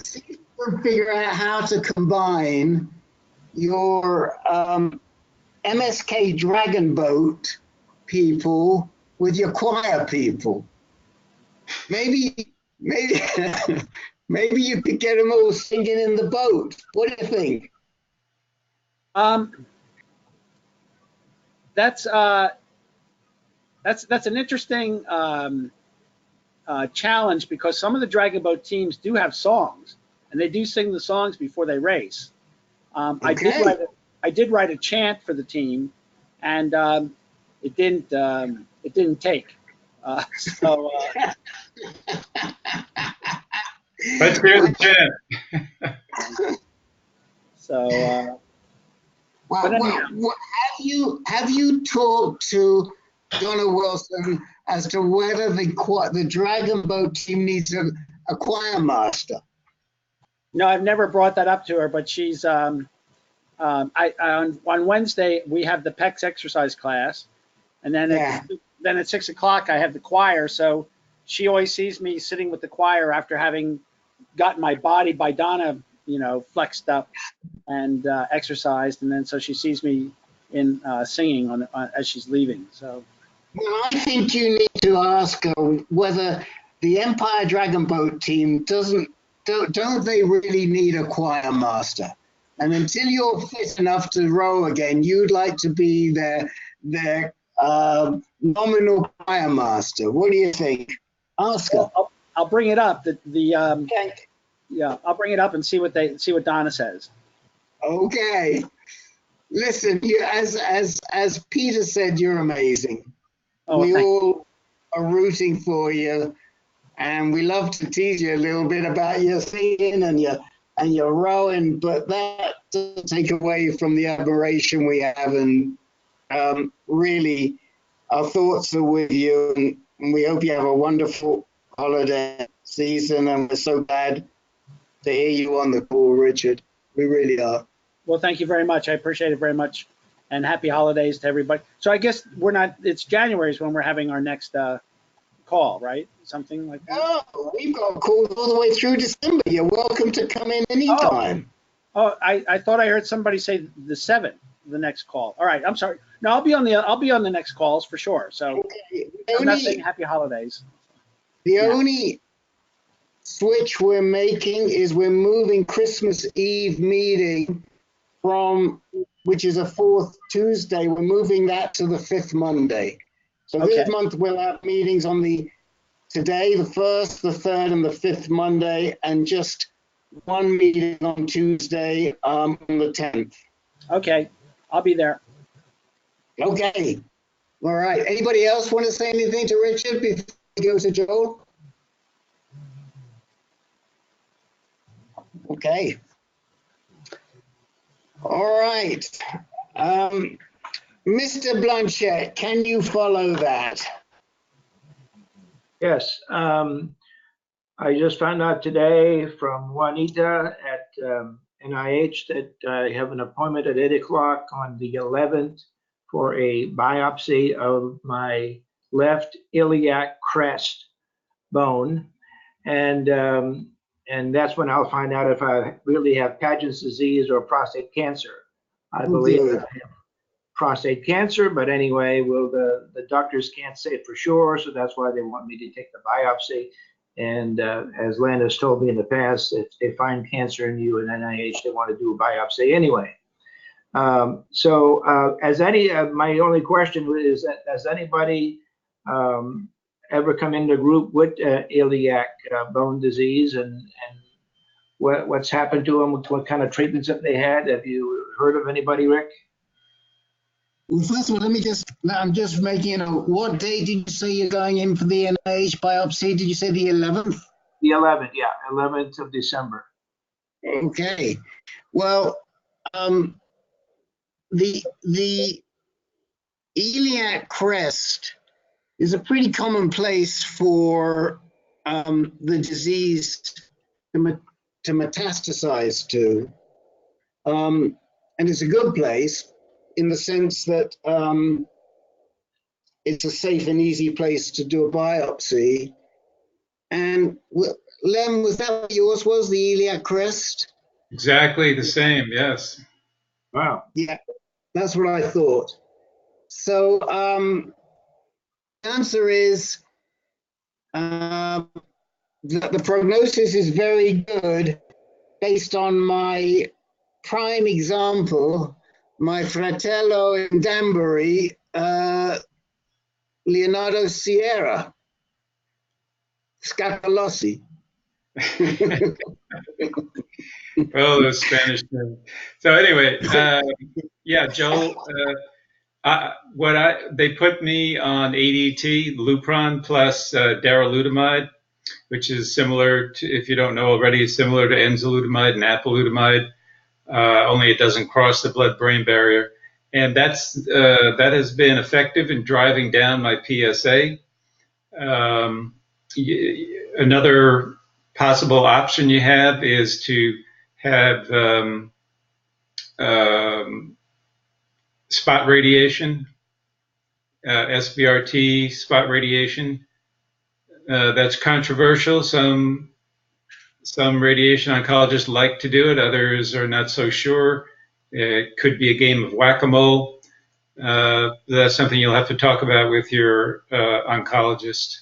Figure out how to combine your MSK Dragon Boat people with your choir people. Maybe maybe you could get them all singing in the boat. What do you think? That's an interesting challenge, because some of the Dragon Boat teams do have songs, and they do sing the songs before they race. Okay. I did write a chant for the team, and it didn't take. So Let's hear the chant. So well, have you talked to Donna Wilson as to whether the Dragon Boat team needs a choir master? No, I've never brought that up to her, but she's on Wednesday we have the PEX exercise class, and then at 6 o'clock I have the choir. So she always sees me sitting with the choir after having gotten my body by Donna, flexed up and exercised, and then so she sees me in singing as she's leaving. So. Well, I think you need to ask her whether the Empire Dragon Boat team don't they really need a choir master? And until you're fit enough to row again, you'd like to be their nominal choir master. What do you think? Ask her. Well, I'll bring it up. I'll bring it up and see what Donna says. Okay. Listen, as Peter said, you're amazing. We all are rooting for you, and we love to tease you a little bit about your singing and your rowing, but that doesn't take away from the admiration we have, and really our thoughts are with you, and we hope you have a wonderful holiday season, and we're so glad to hear you on the call, Richard. We really are. Well, thank you very much. I appreciate it very much, and happy holidays to everybody. So I guess it's January is when we're having our next call, right? Something like that? Oh, we've got calls all the way through December. You're welcome to come in anytime. Oh, I thought I heard somebody say the 7th, the next call. All right, I'm sorry. No, I'll be on the next calls for sure. So I'm not saying happy holidays. The only switch we're making is we're moving Christmas Eve meeting which is a 4th Tuesday, we're moving that to the 5th Monday. So this month we'll have meetings on today, the 1st, the 3rd, and the 5th Monday, and just one meeting on Tuesday on the 10th. Okay, I'll be there. Okay. All right. Anybody else want to say anything to Richard before we go to Joel? Okay. All right. Mr. Blanchette, can you follow that? Yes. I just found out today from Juanita at NIH that I have an appointment at 8 o'clock on the 11th for a biopsy of my left iliac crest bone. And that's when I'll find out if I really have Paget's disease or prostate cancer. I believe I have prostate cancer, but anyway, the doctors can't say it for sure, so that's why they want me to take the biopsy. And as Len has told me in the past, if they find cancer in you in NIH, they want to do a biopsy anyway. My only question is that has anybody ever come into a group with iliac bone disease, and what's happened to them? What kind of treatments have they had? Have you heard of anybody, Rick? Well, first of all, I'm just making a note. What date did you say you're going in for the NIH biopsy? Did you say the 11th? The 11th, yeah, 11th of December. Okay. Well, the iliac crest is a pretty common place for the disease to metastasize to. And it's a good place in the sense that it's a safe and easy place to do a biopsy. And Lem, was that what yours was, the iliac crest? Exactly the same, yes. Wow. Yeah, that's what I thought. So the answer is that the prognosis is very good based on my prime example, my fratello in Danbury, Leonardo Sierra, Scapolossi. Oh, those Spanish names. So anyway, yeah, Joe, they put me on ADT, Lupron plus darolutamide, which is similar to, if you don't know already, similar to enzalutamide and apalutamide, only it doesn't cross the blood-brain barrier. And that has been effective in driving down my PSA. Another possible option you have is to have spot radiation, SBRT spot radiation. That's controversial. Some radiation oncologists like to do it. Others are not so sure. It could be a game of whack-a-mole. That's something you'll have to talk about with your oncologist.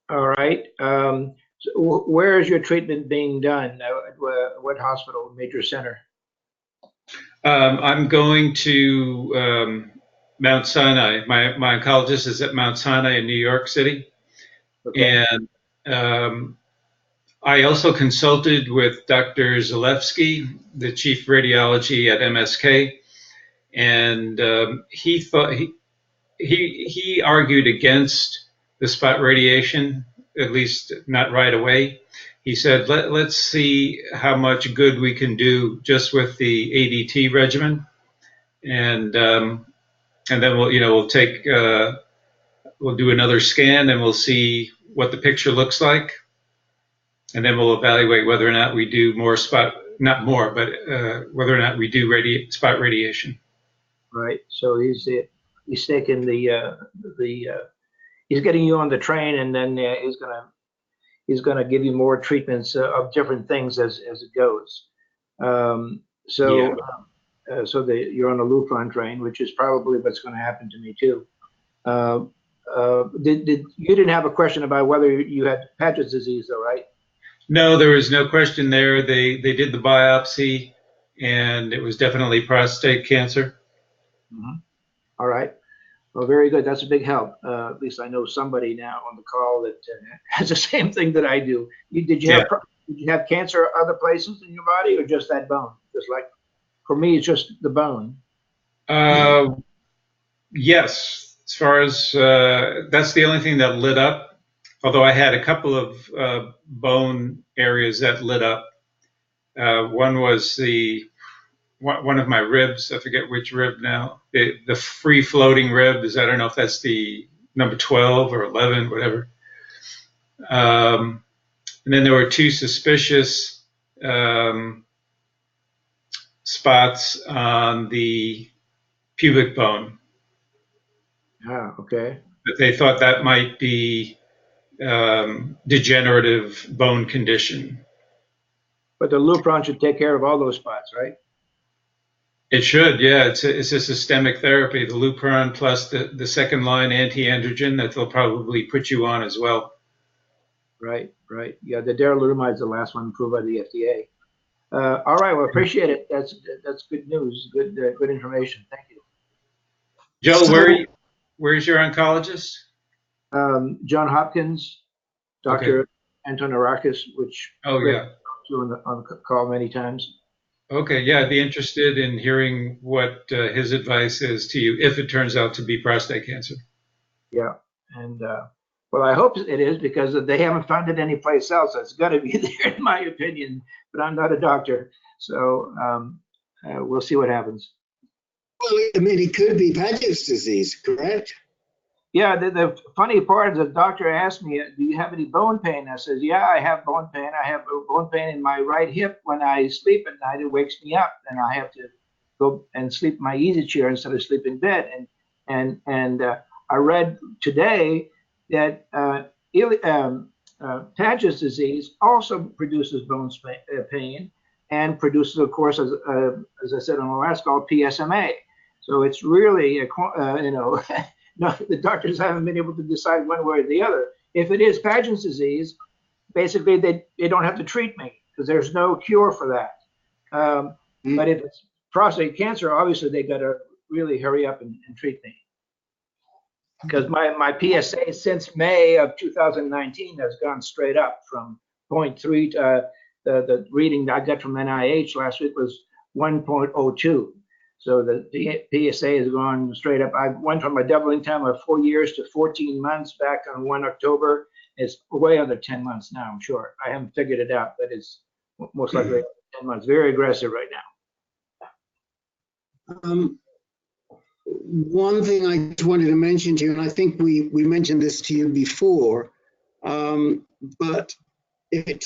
All right. So where is your treatment being done? What hospital, major center? I'm going to Mount Sinai. My oncologist is at Mount Sinai in New York City. Okay. And I also consulted with Dr. Zalewski, the chief radiology at MSK, and he thought he argued against the spot radiation, at least not right away. He said, let's see how much good we can do just with the ADT regimen, and then we'll do another scan and we'll see what the picture looks like, and then we'll evaluate whether or not we do whether or not we do spot radiation. Right. So he's taking he's getting you on the train, and then he's gonna give you more treatments of different things as it goes. You're on a Lupron train, which is probably what's going to happen to me too. You didn't have a question about whether you had Paget's disease, though, right? No, there was no question there. They did the biopsy, and it was definitely prostate cancer. Mm-hmm. All right. Well, very good. That's a big help. At least I know somebody now on the call that has the same thing that I do. Did you have cancer other places in your body, or just that bone? Just like for me, it's just the bone. Yes. As far as that's the only thing that lit up. Although I had a couple of bone areas that lit up. One was one of my ribs. I forget which rib now. The free floating rib is, I don't know if that's the number 12 or 11, whatever. And then there were two suspicious spots on the pubic bone. Ah, okay. But they thought that might be degenerative bone condition. But the Lupron should take care of all those spots, right? It should, yeah. It's a systemic therapy, the Lupron plus the second line anti-androgen that they'll probably put you on as well. Right, right. Yeah, the darolutamide is the last one approved by the FDA. All right, well, appreciate it. That's good news. Good information. Thank you. Joe, So, where's your oncologist? John Hopkins, Dr. Okay. Antonarakis, which Oh, Rick yeah. talked to on the call many times. Okay, yeah, I'd be interested in hearing what his advice is to you if it turns out to be prostate cancer. Yeah, and well, I hope it is because they haven't found it anyplace else. It's got to be there, in my opinion. But I'm not a doctor, so we'll see what happens. well, I mean, it could be Paget's disease, correct? Yeah, the funny part is the doctor asked me, "Do you have any bone pain?" I says, "Yeah, I have bone pain. I have bone pain in my right hip when I sleep at night. It wakes me up, and I have to go and sleep in my easy chair instead of sleep in bed." And I read today that Paget's disease also produces bone pain and produces, of course, as I said on the last call, PSMA. So it's really no, the doctors haven't been able to decide one way or the other. If it is Paget's disease, basically they don't have to treat me because there's no cure for that. But if it's prostate cancer, obviously they got to really hurry up and treat me. Because my PSA since May of 2019 has gone straight up from 0.3. The reading I got from NIH last week was 1.02. So the PSA has gone straight up. I went from a doubling time of 4 years to 14 months back on 1 October. It's way under 10 months now, I'm sure. I haven't figured it out, but it's most likely 10 months. Very aggressive right now. One thing I just wanted to mention to you, and I think we mentioned this to you before, but if it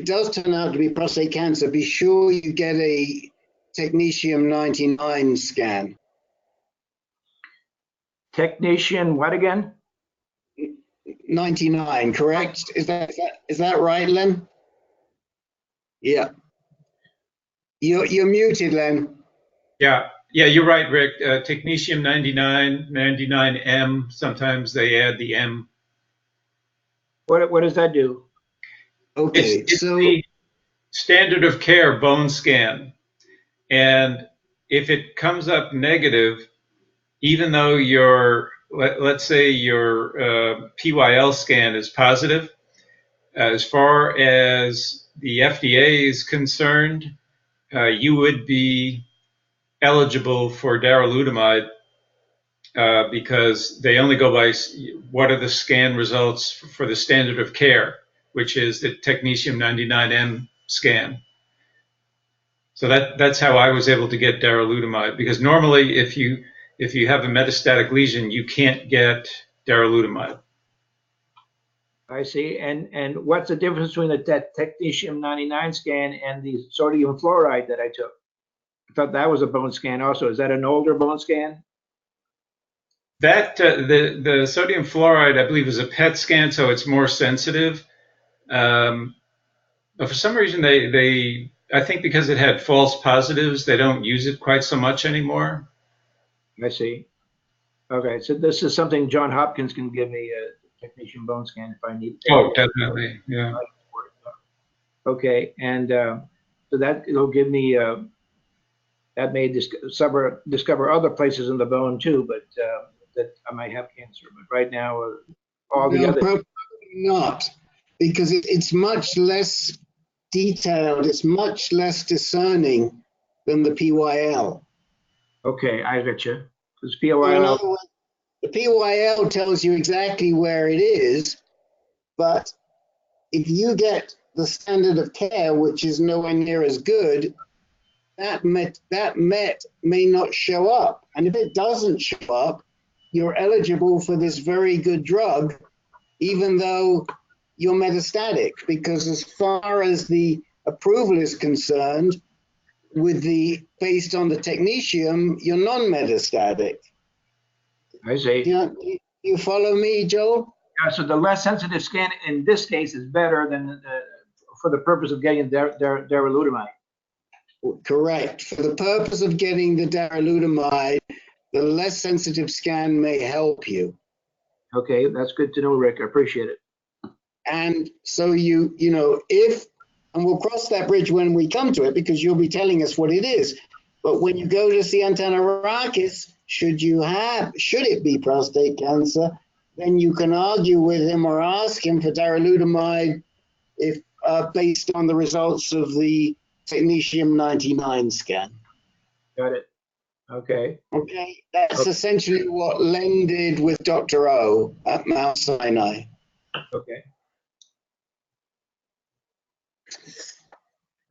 does turn out to be prostate cancer, be sure you get a technetium-99 scan. Technetium, what again? 99, correct? Is that right, Len? Yeah. You're muted, Len. Yeah, you're right, Rick. Technetium 99, 99M. Sometimes they add the M. What does that do? Okay, It's so the standard of care bone scan, and if it comes up negative, even though let's say your PYL scan is positive, as far as the FDA is concerned, you would be eligible for darolutamide because they only go by what are the scan results for the standard of care, which is the technetium 99M scan. So that's how I was able to get darolutamide, because normally if you have a metastatic lesion, you can't get darolutamide. I see. And what's the difference between that technetium 99 scan and the sodium fluoride that I took? I thought that was a bone scan also. Is that an older bone scan? That the sodium fluoride, I believe, is a PET scan, so it's more sensitive. But for some reason, I think because it had false positives, they don't use it quite so much anymore. I see. Okay, so this is something John Hopkins can give me, a technetium bone scan if I need. Oh, definitely, yeah. Okay, and so that it'll give me. That may discover other places in the bone too, but that I might have cancer. But right now, the other. Probably not, because it's much less detailed. It's much less discerning than the PYL. Okay, I got you. Because PYL. The PYL tells you exactly where it is, but if you get the standard of care, which is nowhere near as good, that met may not show up. And if it doesn't show up, you're eligible for this very good drug, even though you're metastatic, because as far as the approval is concerned, based on the technetium, you're non-metastatic. I see. You follow me, Joel? Yeah, so the less sensitive scan in this case is better than for the purpose of getting darolutamide. Correct. For the purpose of getting the darolutamide, the less sensitive scan may help you. Okay, that's good to know, Rick. I appreciate it. And so you know, and we'll cross that bridge when we come to it because you'll be telling us what it is. But when you go to see Antanarakis, should it be prostate cancer, then you can argue with him or ask him for darolutamide if based on the results of the technetium-99 scan. Got it. Okay. Okay, that's essentially what Len did with Dr. O at Mount Sinai. Okay.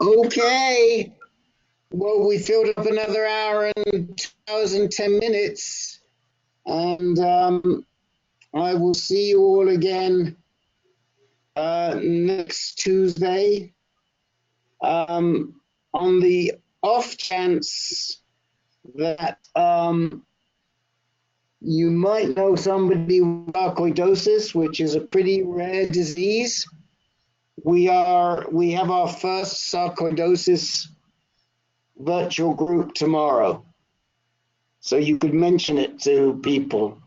Okay. Well, we filled up another hour and 2 hours and 10 minutes. And I will see you all again next Tuesday. On the off chance that you might know somebody with sarcoidosis, which is a pretty rare disease. We have our first sarcoidosis virtual group tomorrow. So you could mention it to people.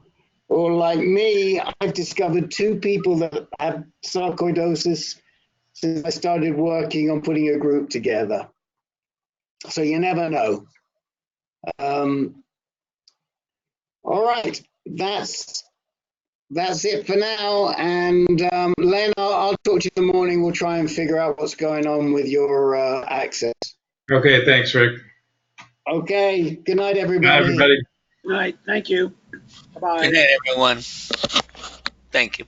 Or like me, I've discovered 2 people that have sarcoidosis since I started working on putting a group together. So you never know. All right, that's it for now. And Len, I'll talk to you in the morning. We'll try and figure out what's going on with your access. Okay, thanks, Rick. Okay, good night, everybody. Bye, everybody. Good night. Thank you. Bye-bye. Good night, everyone. Thank you.